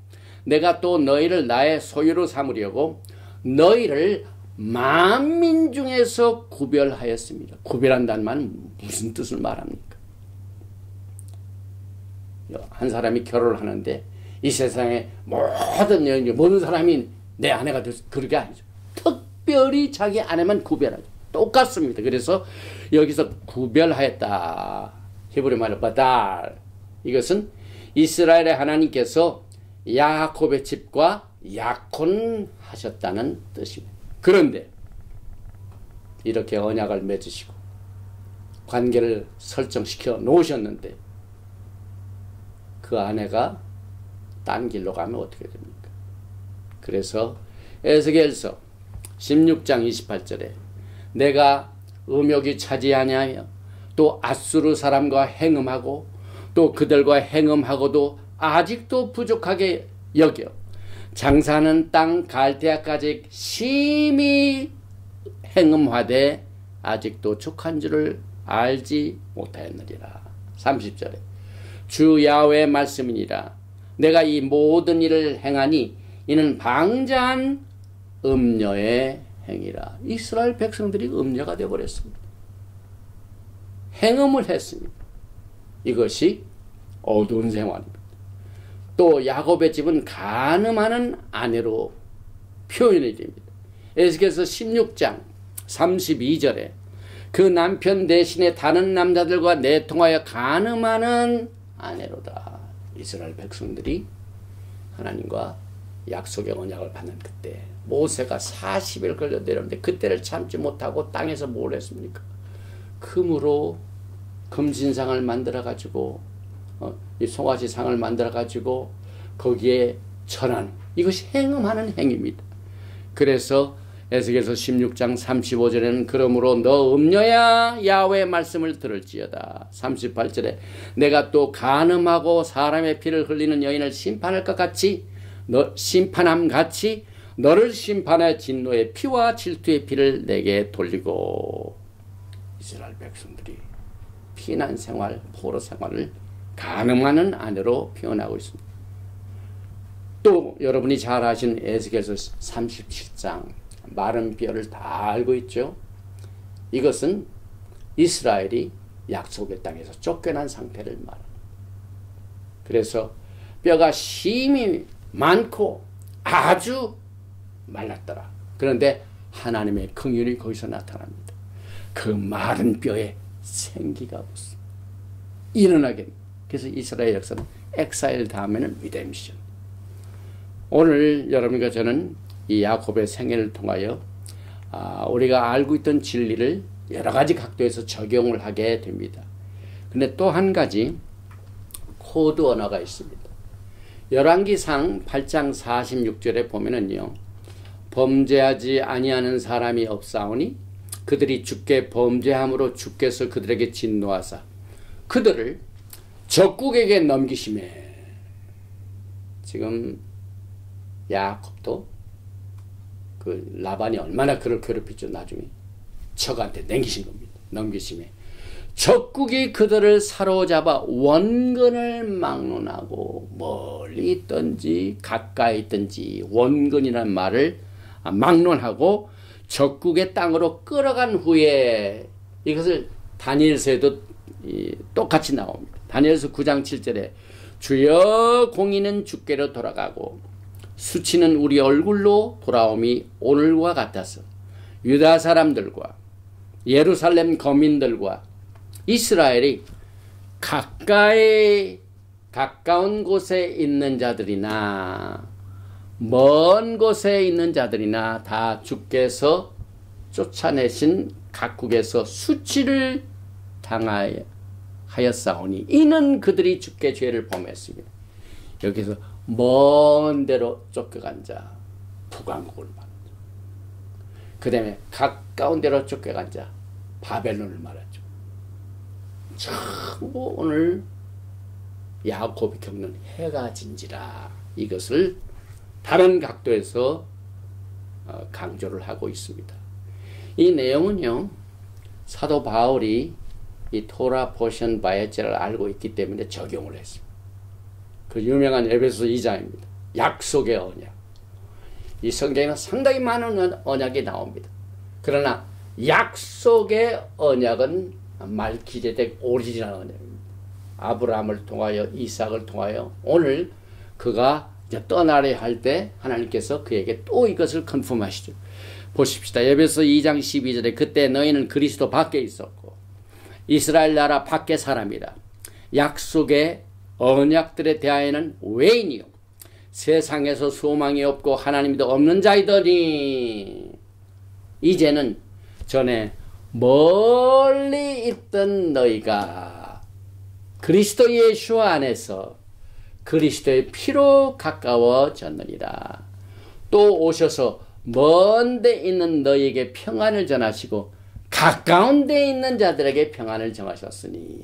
내가 또 너희를 나의 소유로 삼으려고 너희를 만민 중에서 구별하였습니다. 구별한다는 말은 무슨 뜻을 말합니까? 한 사람이 결혼을 하는데 이 세상에 모든 사람이 내 아내가 돼서 그렇게 아니죠. 특별히 자기 아내만 구별하죠. 똑같습니다. 그래서 여기서 구별하였다. 히브리 말로 바달. 이것은 이스라엘의 하나님께서 야곱의 집과 약혼하셨다는 뜻입니다. 그런데 이렇게 언약을 맺으시고 관계를 설정시켜 놓으셨는데 그 아내가 딴 길로 가면 어떻게 됩니까? 그래서 에스겔서 16장 28절에 내가 음욕이 차지하냐며 또 아수르 사람과 행음하고 또 그들과 행음하고도 아직도 부족하게 여겨 장사하는 땅 갈대아까지 심히 행음하되 아직도 족한 줄을 알지 못하였느니라. 30절에 주 야훼의 말씀이니라. 내가 이 모든 일을 행하니 이는 방자한 음녀의 행위라. 이스라엘 백성들이 음녀가 되어버렸습니다. 행음을 했습니다. 이것이 어두운 생활입니다. 또 야곱의 집은 간음하는 아내로 표현이 됩니다. 에스겔서 16장 32절에 그 남편 대신에 다른 남자들과 내통하여 간음하는 아내로다. 이스라엘 백성들이 하나님과 약속의 언약을 받는 그때 모세가 40일 걸려 내려오는데 그때를 참지 못하고 땅에서 뭘 했습니까? 금으로 금신상을 만들어 가지고 이 송아지 상을 만들어 가지고 거기에 절하는, 이것이 행음하는 행위입니다. 그래서 에스겔서 16장 35절에는 그러므로 너 음녀야 야훼의 말씀을 들을지어다. 38절에 내가 또 간음하고 사람의 피를 흘리는 여인을 심판할 것 같이 심판함 같이 너를 심판해 진노의 피와 질투의 피를 내게 돌리고. 이스라엘 백성들이 피난 생활, 포로 생활을 간음하는 아내로 표현하고 있습니다. 또 여러분이 잘 아시는 에스겔서 37장 마른 뼈를 다 알고 있죠. 이것은 이스라엘이 약속의 땅에서 쫓겨난 상태를 말합니다. 그래서 뼈가 심히 많고 아주 말랐더라. 그런데 하나님의 긍휼이 거기서 나타납니다. 그 마른 뼈에 생기가 붙습니다. 일어나게. 그래서 이스라엘 역사는 엑사일 다음에는 리뎀션. 오늘 여러분과 저는 이 야곱의 생애를 통하여 우리가 알고 있던 진리를 여러 가지 각도에서 적용을 하게 됩니다. 근데 또 한 가지 코드 언어가 있습니다. 열왕기상 8장 46절에 보면은요, 범죄하지 아니하는 사람이 없사오니 그들이 주께 범죄함으로 주께서 그들에게 진노하사 그들을 적국에게 넘기심에. 지금 야곱도 그 라반이 얼마나 그를 괴롭혔죠. 나중에 척한테 넘기신 겁니다. 넘기심에 적국이 그들을 사로잡아 원근을 막론하고 멀리 있든지 가까이 있든지 원근이라는 말을 막론하고 적국의 땅으로 끌어간 후에, 이것을 다니엘서에도 똑같이 나옵니다. 다니엘서 9장 7절에 주여 공의는 주께로 돌아가고 수치는 우리 얼굴로 돌아옴이 오늘과 같아서 유다 사람들과 예루살렘 거민들과 이스라엘이 가까운 곳에 있는 자들이나 먼 곳에 있는 자들이나 다 주께서 쫓아내신 각국에서 수치를 당하였사오니 이는 그들이 주께 죄를 범했습니다. 여기서 먼 데로 쫓겨간 자, 북왕국을 말합니다. 그 다음에 가까운 데로 쫓겨간 자, 바벨론을 말하죠. 전부 오늘 야곱이 겪는 해가 진지라, 이것을 다른 각도에서 강조를 하고 있습니다. 이 내용은요, 사도 바울이 이 토라 포션 바이에제를 알고 있기 때문에 적용을 했습니다. 그 유명한 에베소 2장입니다. 약속의 언약. 이 성경에는 상당히 많은 언약이 나옵니다. 그러나 약속의 언약은 말기제덱 오리지널 언약입니다. 아브라함을 통하여 이삭을 통하여 오늘 그가 이제 떠나려 할 때 하나님께서 그에게 또 이것을 컨펌하시죠. 보십시다. 에베소 2장 12절에 그때 너희는 그리스도 밖에 있었고 이스라엘 나라 밖의 사람이라. 약속의 언약들에 대하여는 외인이요 세상에서 소망이 없고 하나님도 없는 자이더니 이제는 전에 멀리 있던 너희가 그리스도 예수 안에서 그리스도의 피로 가까워졌느니라. 또 오셔서 먼 데 있는 너희에게 평안을 전하시고 가까운 데 있는 자들에게 평안을 정하셨으니.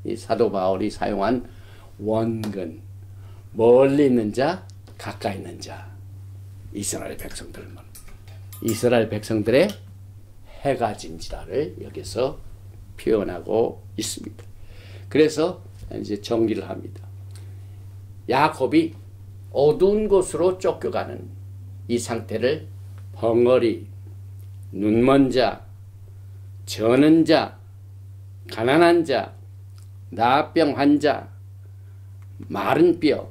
이 사도 바울이 사용한 원근, 멀리 있는 자, 가까이 있는 자, 이스라엘 백성들만, 이스라엘 백성들의 해가 진지라를 여기서 표현하고 있습니다. 그래서 이제 정리를 합니다. 야곱이 어두운 곳으로 쫓겨가는 이 상태를 벙어리, 눈먼 자, 저는 자, 가난한 자, 나병 환자, 마른 뼈,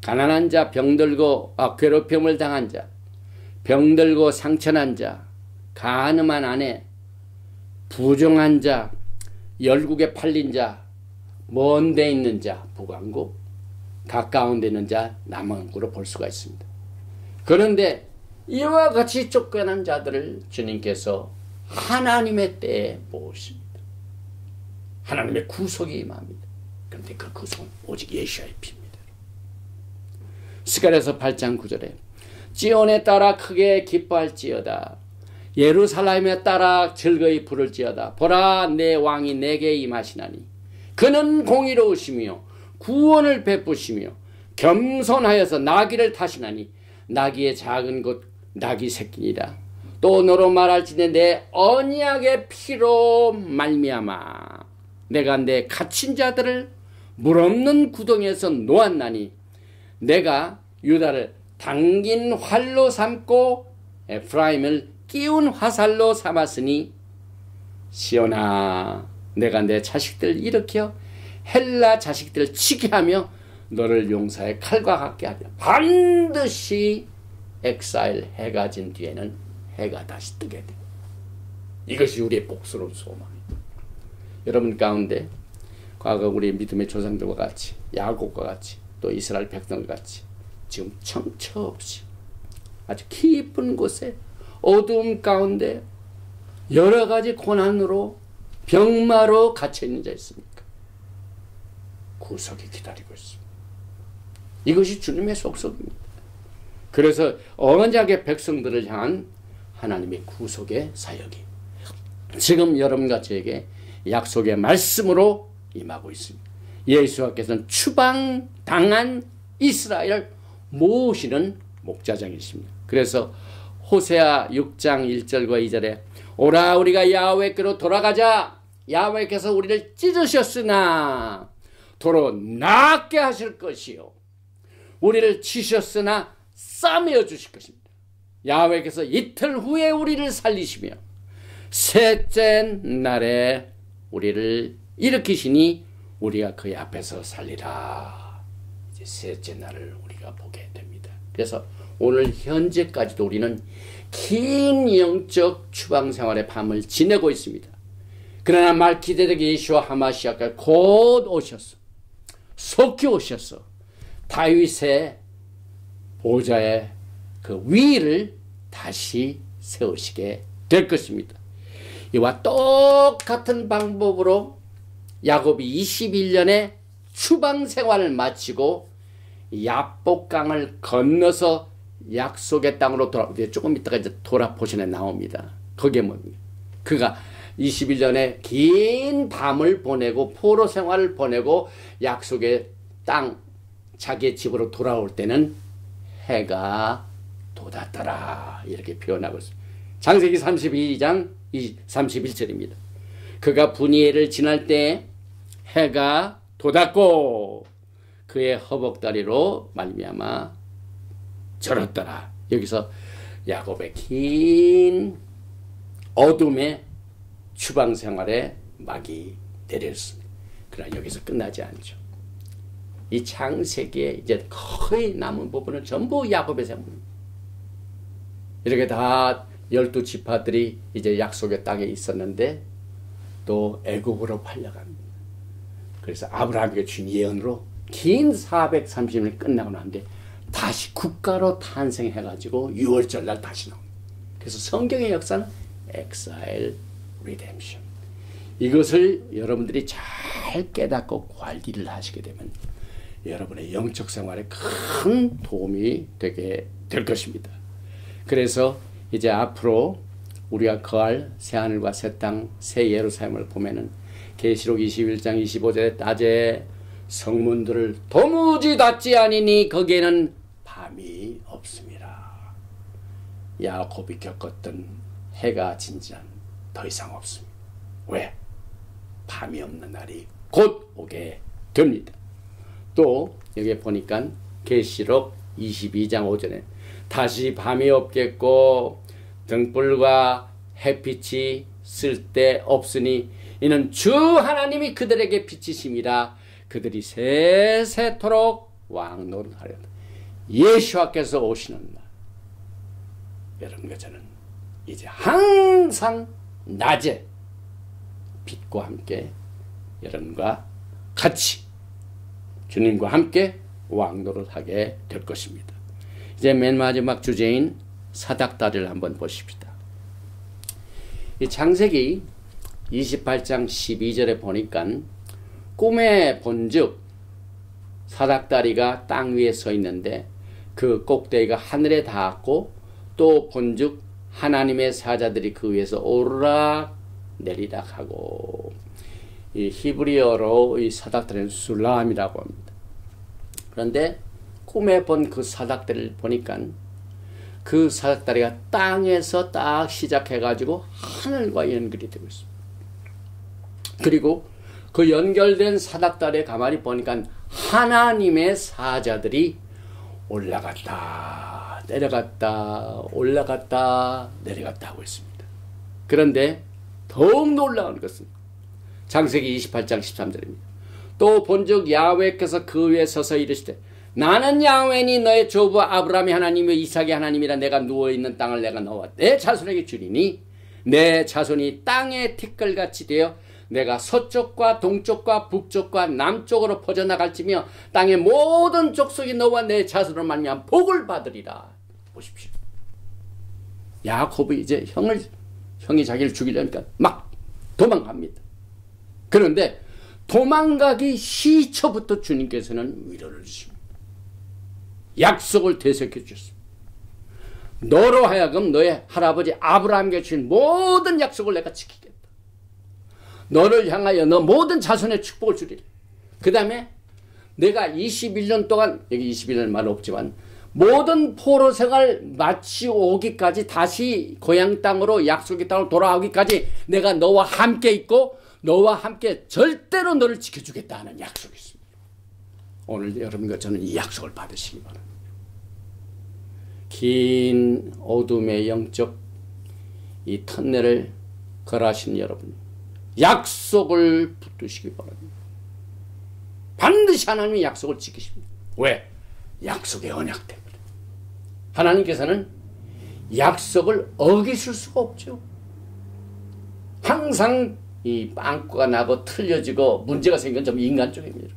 가난한 자, 병들고 괴롭힘을 당한 자, 병들고 상처난 자, 가늠한 아내, 부정한 자, 열국에 팔린 자, 먼 데 있는 자, 북왕국, 가까운 데 있는 자, 남왕국으로 볼 수가 있습니다. 그런데 이와 같이 쫓겨난 자들을 주님께서 하나님의 때에 모으십니다. 하나님의 구속이 임합니다. 그런데 그 구속은 오직 예수의 피입니다. 스가랴서 8장 9절에 지온에 따라 크게 기뻐할지어다. 예루살렘에 따라 즐거이 부를지어다. 보라, 내 왕이 내게 임하시나니 그는 공의로우시며 구원을 베푸시며 겸손하여서 나귀를 타시나니 나귀의 작은 것 나귀 새끼니라. 또 너로 말할지니 내 언약의 피로 말미암아 내가 내 갇힌 자들을 물 없는 구덩이에서 놓았나니 내가 유다를 당긴 활로 삼고 에프라임을 끼운 화살로 삼았으니 시온아 내가 내 자식들 일으켜 헬라 자식들을 치게 하며 너를 용사의 칼과 같게 하며 반드시 엑사일 해가 진 뒤에는 해가 다시 뜨게 돼. 이것이 우리의 복스러운 소망입니다. 여러분 가운데 과거 우리 믿음의 조상들과 같이 야곱과 같이 또 이스라엘 백성과 같이 지금 정처 없이 아주 깊은 곳에 어두움 가운데 여러 가지 고난으로 병마로 갇혀있는 자 있습니까? 구속이 기다리고 있습니다. 이것이 주님의 속성입니다. 그래서 언약의 백성들을 향한 하나님의 구속의 사역이 지금 여러분과 저에게 약속의 말씀으로 임하고 있습니다. 예수께서는 추방당한 이스라엘을 모으시는 목자장이십니다. 그래서 호세아 6장 1절과 2절에 오라 우리가 야훼께로 돌아가자. 야훼께서 우리를 찢으셨으나 도로 낫게 하실 것이요 우리를 치셨으나 싸매어 주실 것입니다. 야훼께서 이틀 후에 우리를 살리시며 셋째 날에 우리를 일으키시니 우리가 그의 앞에서 살리라. 이제 셋째 날을 우리가 보게 됩니다. 그래서 오늘 현재까지도 우리는 긴 영적 추방 생활의 밤을 지내고 있습니다. 그러나 말기드덱 예수와 하마시아가 곧 오셔서 속히 오셔서 다윗의 보좌의 그 위를 다시 세우시게 될 것입니다. 이와 똑같은 방법으로 야곱이 21년의 추방 생활을 마치고 야복강을 건너서 약속의 땅으로 조금 있다가 이제 도라포션에 나옵니다. 그게 뭡니까? 그가 21년의 긴 밤을 보내고 포로 생활을 보내고 약속의 땅 자기의 집으로 돌아올 때는 해가 돋았더라 이렇게 표현하고 있습니다. 창세기 32장 31절입니다. 그가 분이엘을 지날 때 해가 돋았고 그의 허벅다리로 말미암아 절었더라. 여기서 야곱의 긴 어둠의 추방 생활에 막이 내렸습니다. 그러나 여기서 끝나지 않죠. 이 창세기에 이제 거의 남은 부분은 전부 야곱의 생활입니다. 이렇게 다 12지파들이 이제 약속의 땅에 있었는데 또 애국으로 팔려갑니다. 그래서 아브라함에게 준 예언으로 긴 430년이 끝나고 나는데 다시 국가로 탄생해가지고 6월절 날 다시 나옵니다. 그래서 성경의 역사는 Exile Redemption. 이것을 여러분들이 잘 깨닫고 관리를 하시게 되면 여러분의 영적 생활에 큰 도움이 되게 될 것입니다. 그래서 이제 앞으로 우리가 거할 새하늘과 새 땅, 새 예루살렘을 보면은 계시록 21장 25절에 낮에 성문들을 도무지 닫지 아니니 거기에는 밤이 없습니다. 야곱이 겪었던 해가 진지한 더 이상 없습니다. 왜? 밤이 없는 날이 곧 오게 됩니다. 또 여기 보니까 계시록 22장 5절에 다시 밤이 없겠고 등불과 햇빛이 쓸데없으니 이는 주 하나님이 그들에게 빛이심이라 그들이 세세토록 왕노릇하리라. 예수께서 오시는 날 여러분과 저는 이제 항상 낮에 빛과 함께 여러분과 같이 주님과 함께 왕노릇하게 될 것입니다. 이제 맨 마지막 주제인 사닥다리를 한번 보십시다. 이 창세기 28장 12절에 보니까 꿈에 본즉 사닥다리가 땅 위에 서 있는데 그 꼭대기가 하늘에 닿았고 또 본즉 하나님의 사자들이 그 위에서 오르락 내리락 하고 이 히브리어로 이 사닥다리는 술람이라고 합니다. 그런데 꿈에 본 그 사닥다리를 보니까 그 사닥다리가 땅에서 딱 시작해가지고 하늘과 연결이 되고 있습니다. 그리고 그 연결된 사닥다리에 가만히 보니까 하나님의 사자들이 올라갔다 내려갔다 올라갔다 내려갔다 하고 있습니다. 그런데 더욱 놀라운 것은 창세기 28장 13절입니다. 또 본즉 야훼께서 그 위에 서서 이르시되 나는 야훼니 너의 조부 아브라함의 하나님이요 이삭의 하나님이라. 내가 누워있는 땅을 내가 너와 내 자손에게 주리니 내 자손이 땅의 티끌같이 되어 내가 서쪽과 동쪽과 북쪽과 남쪽으로 퍼져나갈지며 땅의 모든 족속이 너와 내 자손으로 말미암아 복을 받으리라. 보십시오. 야곱이 이제 형이 자기를 죽이려니까 막 도망갑니다. 그런데 도망가기 시초부터 주님께서는 위로를 주십니다. 약속을 되새겨 주셨습니다. 너로 하여금 너의 할아버지 아브라함에게 주신 모든 약속을 내가 지키겠다. 너를 향하여 너 모든 자손의 축복을 주리라. 그 다음에 내가 21년 동안, 여기 21년 말 없지만 모든 포로 생활 마치고 오기까지 다시 고향 땅으로 약속의 땅으로 돌아오기까지 내가 너와 함께 있고 너와 함께 절대로 너를 지켜주겠다 하는 약속이 있습니다. 오늘 여러분과 저는 이 약속을 받으시기 바랍니다. 긴 어둠의 영적 이 터널을 걸어가신 여러분, 약속을 붙드시기 바랍니다. 반드시 하나님의 약속을 지키십니다. 왜? 약속의 언약 때문에. 하나님께서는 약속을 어기실 수가 없죠. 항상 이 빵꾸가 나고 틀려지고 문제가 생긴 좀 인간적입니다.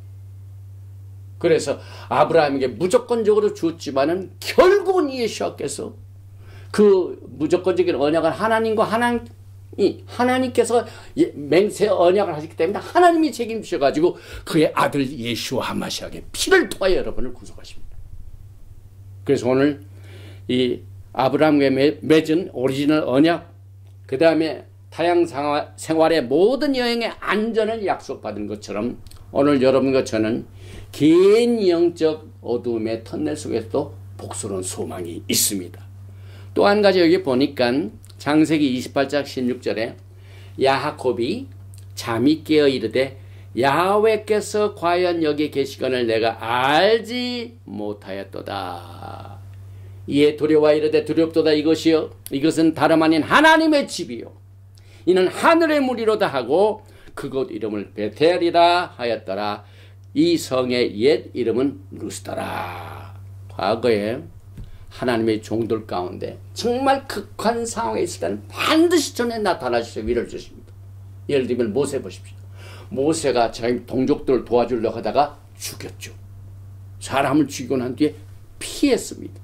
그래서 아브라함에게 무조건적으로 주었지만은 결국은 예수께서 그 무조건적인 언약을 하나님께서 맹세 언약을 하셨기 때문에 하나님이 책임지셔가지고 그의 아들 예수와 하마시아에게 피를 통하여 여러분을 구속하십니다. 그래서 오늘 이 아브라함과 맺은 오리지널 언약, 그 다음에 타양 생활의 모든 여행의 안전을 약속받은 것처럼 오늘 여러분과 저는 긴 영적 어두움의 터널 속에서도 복스러운 소망이 있습니다. 또 한 가지 여기 보니까 창세기 28장 16절에 야곱이 잠이 깨어 이르되 야훼께서 과연 여기 계시거늘 내가 알지 못하였도다. 이에 두려워 이르되 두렵도다. 이것이요 이것은 다름 아닌 하나님의 집이요 이는 하늘의 무리로다 하고 그곳 이름을 베텔이라 하였더라. 이 성의 옛 이름은 루스더라. 과거에 하나님의 종들 가운데 정말 극한 상황에 있을 때는 반드시 전에 나타나셔서 위로를 주십니다. 예를 들면 모세 보십시오. 모세가 자기 동족들을 도와주려고 하다가 죽였죠. 사람을 죽이고 난 뒤에 피했습니다.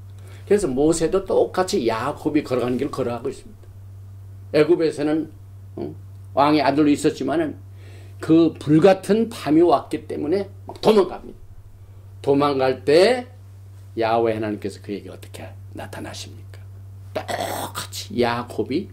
그래서 모세도 똑같이 야곱이 걸어가는 길을 걸어가고 있습니다. 애굽에서는 왕의 아들로 있었지만은 그 불같은 밤이 왔기 때문에 막 도망갑니다. 도망갈 때 야훼 하나님께서 그에게 어떻게 나타나십니까? 똑같이 야곱이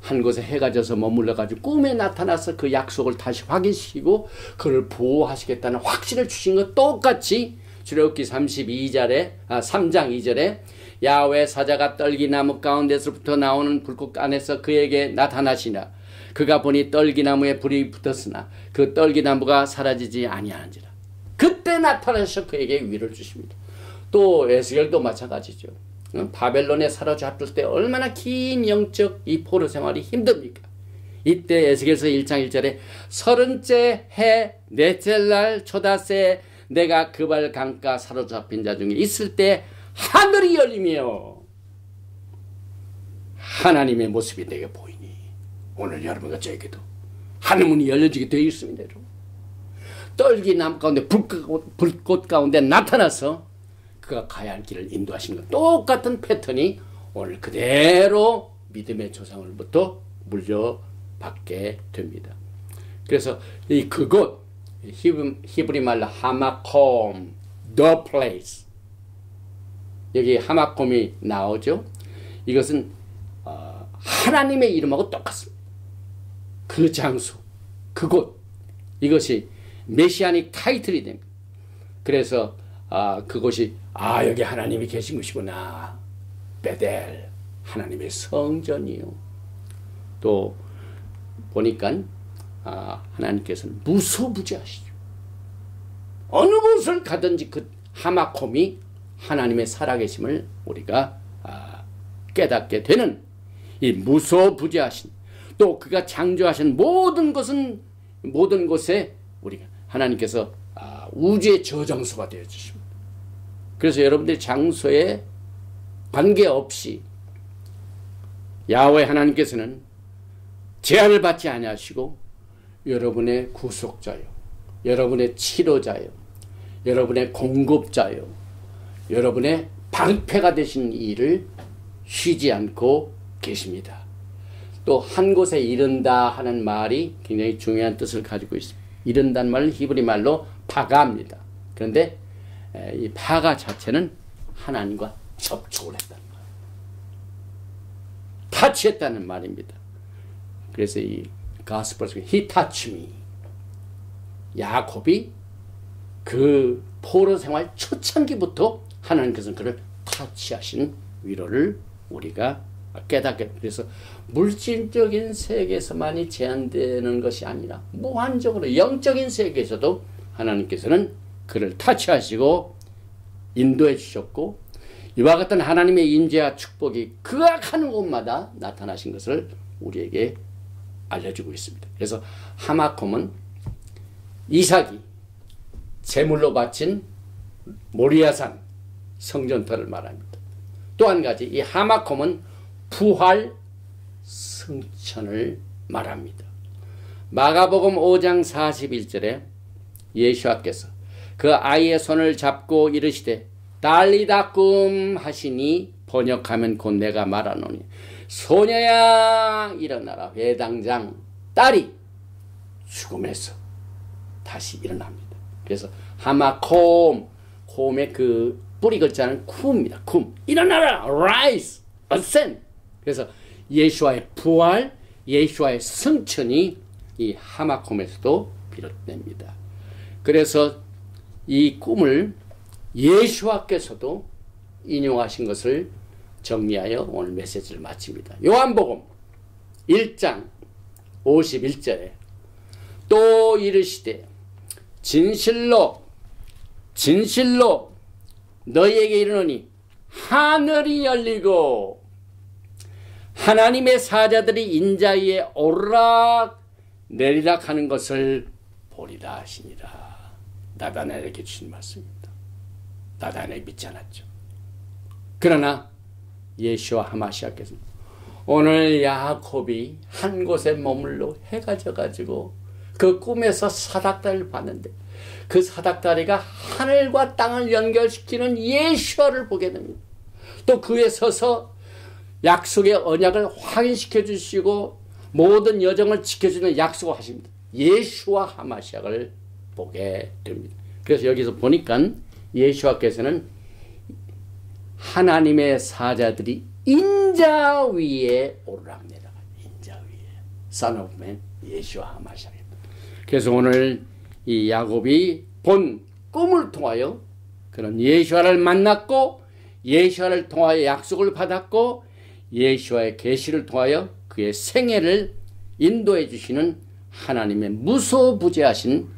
한 곳에 해가 져서 머물러가지고 꿈에 나타나서 그 약속을 다시 확인시키고 그를 보호하시겠다는 확신을 주신 것 똑같이 출애굽기 3장 2절에 야훼 사자가 떨기나무 가운데서부터 나오는 불꽃 안에서 그에게 나타나시나 그가 보니 떨기나무에 불이 붙었으나 그 떨기나무가 사라지지 아니하는지라. 그때 나타나셔서 그에게 위로를 주십니다. 또 에스겔도 마찬가지죠. 바벨론에 사로잡힐 때 얼마나 긴 영적 이 포로 생활이 힘듭니까? 이때 에스겔서 1장 1절에 30째 해 넷째 날 초다새 내가 그발 강가 사로잡힌 자 중에 있을 때 하늘이 열리며 하나님의 모습이 내게 보이니 오늘 여러분과 저에게도 하늘문이 열려지게 되어 있습니다. 여러분. 떨기나무 가운데 불꽃 가운데 나타나서 그가 가야 할 길을 인도하신 것 똑같은 패턴이 오늘 그대로 믿음의 조상으로부터 물려받게 됩니다. 그래서 이 그곳 히브리 말로 하마콤, the place, 여기 하마콤이 나오죠. 이것은 하나님의 이름하고 똑같습니다. 그 장소, 그곳, 이것이 메시아닉 타이틀이 됩니다. 그래서 그곳이 여기 하나님이 계신 곳이구나. 베델, 하나님의 성전이요. 또 보니까 하나님께서는 무소부지하시죠. 어느 곳을 가든지 그 하마콤이 하나님의 살아계심을 우리가 깨닫게 되는 이 무소부지하신, 또 그가 창조하신 모든 것은 모든 곳에 우리가 하나님께서 우주의 저장소가 되어 주십니다. 그래서 여러분들이 장소에 관계없이 야훼 하나님께서는 제한을 받지 아니하시고 여러분의 구속자요, 여러분의 치료자요, 여러분의 공급자요, 여러분의 방패가 되신 일을 쉬지 않고 계십니다. 또 한 곳에 이른다 하는 말이 굉장히 중요한 뜻을 가지고 있습니다. 이른다는 말은 히브리 말로 파가입니다. 그런데 이 파가 자체는 하나님과 접촉을 했다는 거예요. 타치했다는 말입니다. 그래서 이 가스퍼스 He touched me. 야곱이 그 포로 생활 초창기부터 하나님께서는 그를 타치하신 위로를 우리가 깨닫게. 그래서 물질적인 세계에서만이 제한되는 것이 아니라 무한적으로 영적인 세계에서도 하나님께서는 그를 타치하시고 인도해 주셨고, 이와 같은 하나님의 인재와 축복이 극악한 곳마다 나타나신 것을 우리에게 알려주고 있습니다. 그래서 하마콤은 이삭이 제물로 바친 모리아산 성전터를 말합니다. 또 한 가지, 이 하마콤은 부활 승천을 말합니다. 마가복음 5장 41절에 예수께서 그 아이의 손을 잡고 이르시되 달리다꿈 하시니 번역하면 곧 내가 말하노니 소녀야 일어나라. 회당장 딸이 죽음에서 다시 일어납니다. 그래서 하마콤, 콤의 그 뿌리 글자는 쿰입니다. 쿰. 일어나라. rise. ascend. 그래서 예수와의 부활, 예수와의 승천이 이 하마콤에서도 비롯됩니다. 그래서 이 꿈을 예수와께서도 인용하신 것을 정리하여 오늘 메시지를 마칩니다. 요한복음 1장 51절에 또 이르시되 진실로 진실로 너희에게 이르노니 하늘이 열리고 하나님의 사자들이 인자 위에 오르락 내리락 하는 것을 보리라 하시니라. 나다나엘에게 주신 말씀입니다. 나다나엘 믿지 않았죠. 그러나 예수와 하마시아께서 오늘 야곱이 한 곳에 머물러 해가 져가지고 그 꿈에서 사닥다리를 봤는데 그 사닥다리가 하늘과 땅을 연결시키는 예수와를 보게 됩니다. 또 그에 서서 약속의 언약을 확인시켜 주시고 모든 여정을 지켜주는 약속을 하십니다. 예수와 하마시아를 보게 됩니다. 그래서 여기서 보니까 예수와께서는 하나님의 사자들이 인자 위에 오르락내리락, 인자 위에 Son of Man, 예수와 하마시아입니다. 그래서 오늘 이 야곱이 본 꿈을 통하여 그런 예수와를 만났고 예수와를 통하여 약속을 받았고 예수와의 계시를 통하여 그의 생애를 인도해 주시는 하나님의 무소부재하신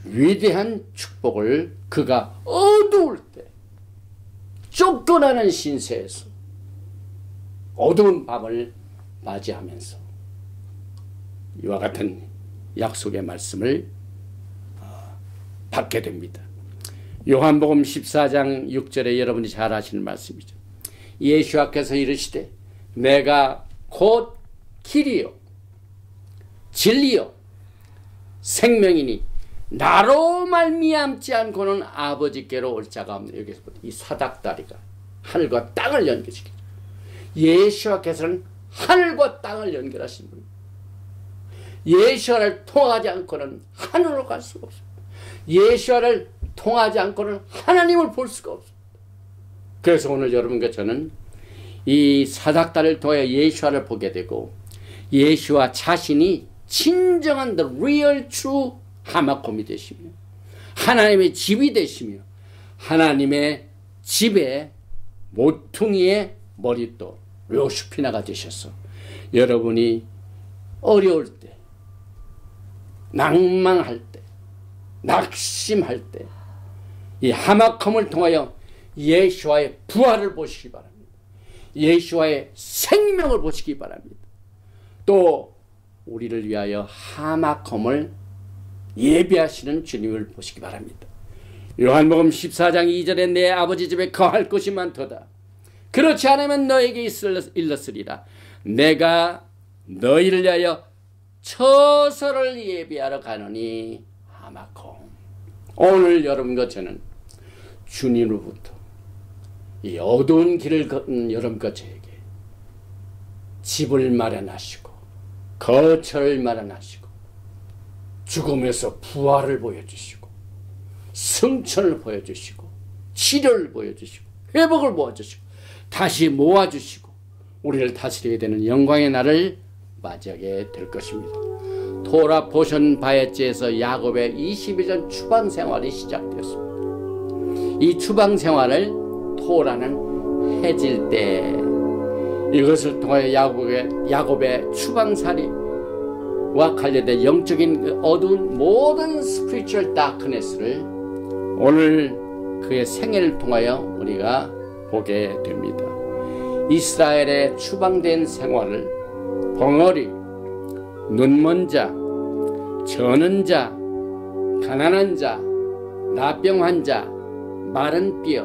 위대한 축복을 그가 어두울 때 쫓겨나는 신세에서 어두운 밤을 맞이하면서 이와 같은 약속의 말씀을 받게 됩니다. 요한복음 14장 6절에 여러분이 잘 아시는 말씀이죠. 예수께서 이르시되 내가 곧 길이요 진리요 생명이니 나로 말미암지 않고는 아버지께로 올 자가 없네. 여기서 이 사닥다리가 하늘과 땅을 연결시키죠. 예수께서는 하늘과 땅을 연결하신 분입니다. 예수를 통하지 않고는 하늘로 갈 수가 없습니다. 예수를 통하지 않고는 하나님을 볼 수가 없습니다. 그래서 오늘 여러분과 저는 이 사닥다리를 통해 예수를 보게 되고 예수와 자신이 진정한 the real true 하마콤이 되시며 하나님의 집이 되시며 하나님의 집의 모퉁이의 머릿돌 요슈피나가 되셔서 여러분이 어려울 때 낭망할 때 낙심할 때 이 하마콤을 통하여 예수와의 부활을 보시기 바랍니다. 예수와의 생명을 보시기 바랍니다. 또 우리를 위하여 하마콤을 예배하시는 주님을 보시기 바랍니다. 요한복음 14장 2절에 내 아버지 집에 거할 곳이 많도다. 그렇지 않으면 너에게 일렀으리라. 내가 너희를 위하여 처소를 예비하러 가노니. 하마콤. 오늘 여러분과 저는 주님으로부터 이 어두운 길을 걷는 여러분과 저에게 집을 마련하시고 거처를 마련하시고 죽음에서 부활을 보여주시고 승천을 보여주시고 치료를 보여주시고 회복을 보여주시고 다시 모아주시고 우리를 다스리게 되는 영광의 날을 맞이하게 될 것입니다. 토라 포션 바에츠에서 야곱의 20일 추방 생활이 시작되었습니다. 이 추방 생활을 토라는 해질 때 이것을 통하여 야곱의 추방살이와 관련된 영적인 어두운 모든 스피리추얼 다크네스를 오늘 그의 생애를 통하여 우리가 보게 됩니다. 이스라엘의 추방된 생활을 벙어리, 눈먼 자, 저는 자, 가난한 자, 나병 자, 마른 뼈,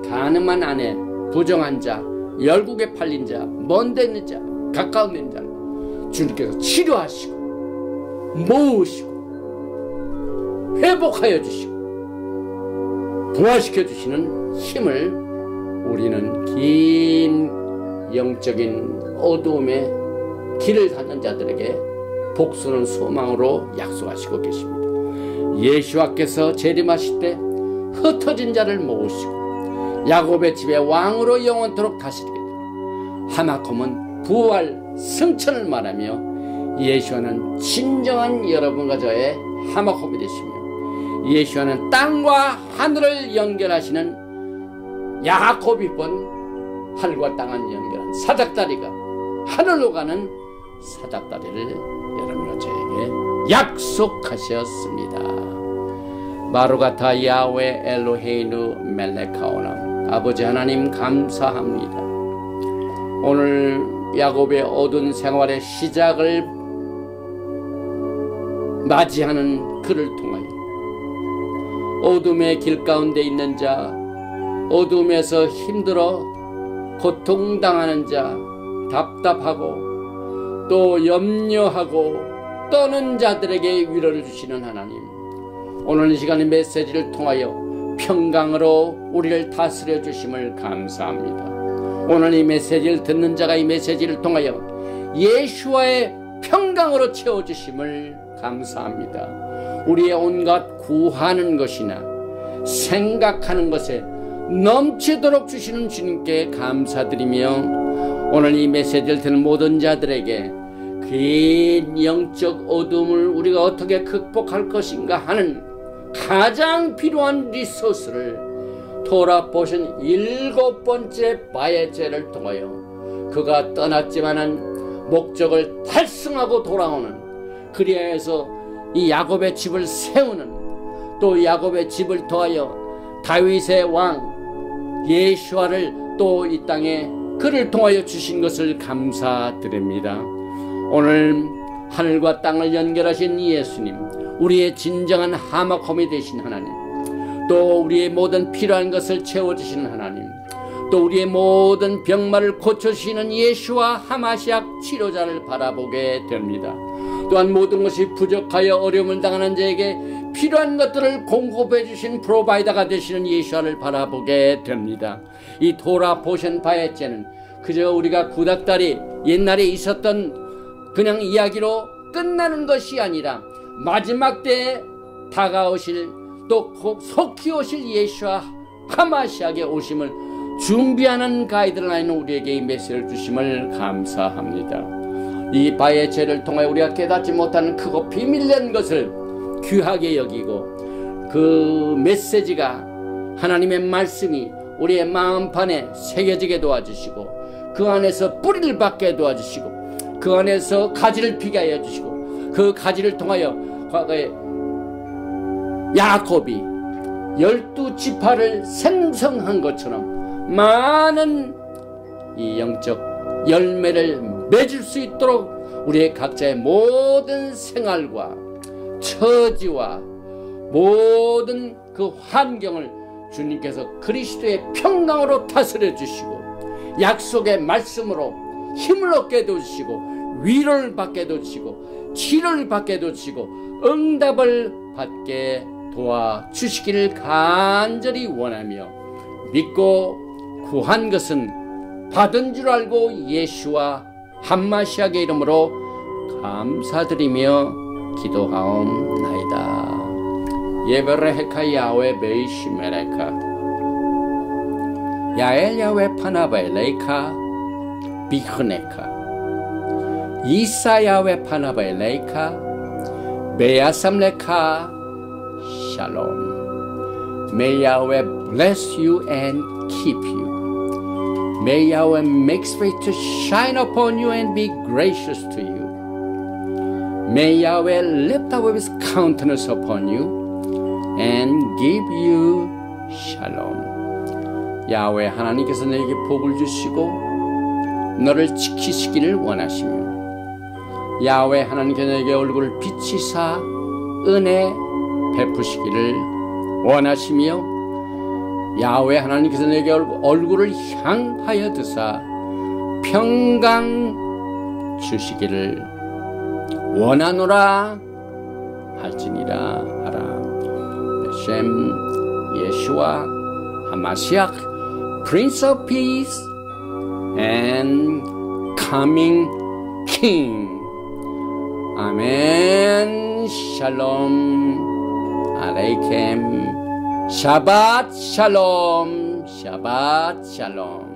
가늠한 아내, 부정한 자, 열국에 팔린 자, 먼데 있는 자, 가까운 데 있는 자 주님께서 치료하시고 모으시고 회복하여 주시고 부활시켜 주시는 힘을 우리는 긴 영적인 어두움의 길을 걷는 자들에게 복수는 소망으로 약속하시고 계십니다. 예수와께서 재림하실 때 흩어진 자를 모으시고 야곱의 집에 왕으로 영원토록 다스리게 됩니다. 하마콤은 부활 승천을 말하며 예수와는 진정한 여러분과 저의 하마콤이 되시며 예수와는 땅과 하늘을 연결하시는 야곱이 본 하늘과 땅을 연결한 사닥다리가 하늘로 가는 사닥다리를 여러분과 저에게 약속하셨습니다. 마루가타 야훼 엘로헤이누 멜레카오남. 아버지 하나님 감사합니다. 오늘 야곱의 어두운 생활의 시작을 맞이하는 그를 통하여 어둠의 길 가운데 있는 자, 어둠에서 힘들어 고통당하는 자, 답답하고 또 염려하고 떠는 자들에게 위로를 주시는 하나님, 오늘 이 시간의 메시지를 통하여 평강으로 우리를 다스려 주심을 감사합니다. 오늘 이 메시지를 듣는 자가 이 메시지를 통하여 예수와의 평강으로 채워주심을 감사합니다. 우리의 온갖 구하는 것이나 생각하는 것에 넘치도록 주시는 주님께 감사드리며 오늘 이 메시지를 듣는 모든 자들에게 긴 영적 어둠을 우리가 어떻게 극복할 것인가 하는 가장 필요한 리소스를 돌아보신 7번째 바에츠를 통하여 그가 떠났지만은 목적을 달성하고 돌아오는, 그리하여서 이 야곱의 집을 세우는, 또 야곱의 집을 통하여 다윗의 왕 예수아를 또 이 땅에 그를 통하여 주신 것을 감사드립니다. 오늘 하늘과 땅을 연결하신 예수님, 우리의 진정한 하마콤이 되신 하나님, 또 우리의 모든 필요한 것을 채워주시는 하나님, 또 우리의 모든 병마를 고쳐주시는 예수와 하마시약 치료자를 바라보게 됩니다. 또한 모든 것이 부족하여 어려움을 당하는 자에게 필요한 것들을 공급해 주신 프로바이더가 되시는 예수와를 바라보게 됩니다. 이 토라 포션 바에츠는 그저 우리가 구닥다리 옛날에 있었던 그냥 이야기로 끝나는 것이 아니라 마지막 때에 다가오실, 또 속히 오실 예수와 하마시약의 오심을 준비하는 가이드라인 우리에게 이 메시지를 주심을 감사합니다. 이 바에츠를 통해 우리가 깨닫지 못하는 크고 비밀된 것을 귀하게 여기고, 그 메시지가 하나님의 말씀이 우리의 마음판에 새겨지게 도와주시고, 그 안에서 뿌리를 받게 도와주시고, 그 안에서 가지를 피게 하여 주시고, 그 가지를 통하여 과거에 야곱이 12지파를 생성한 것처럼 많은 이 영적 열매를 맺을 수 있도록 우리의 각자의 모든 생활과 처지와 모든 그 환경을 주님께서 그리스도의 평강으로 다스려 주시고 약속의 말씀으로 힘을 얻게 해주시고 위로를 받게 해주시고 치료를 받게 해주시고 응답을 받게 도와주시기를 간절히 원하며 믿고 구한 것은 받은 줄 알고 예수와 함마시아의 이름으로 감사드리며 기도하옵나이다. 예베레헤카 야훼 베이시메레카 야엘 야훼 파나바엘레이카 비흐네카 이사 야훼 파나바엘레이카 베야삼레카 샬롬. May Yahweh bless you and keep you. May Yahweh make his face to shine upon you and be gracious to you. May Yahweh lift up his countenance upon you and give you shalom. 야훼 하나님께서 너에게 복을 주시고 너를 지키시기를 원하시며 야훼 하나님께서 너에게 얼굴을 비치사 은혜 베푸시기를 원하시며 야훼 하나님께서 너에게 얼굴을 향하여 드사 평강 주시기를 원하노라 할지니라 하라. 베셈 예수와 하마시아 Prince of Peace and Coming King. 아멘. 샬롬 알레이켐. 샤밧 샬롬. 샤밧 샬롬.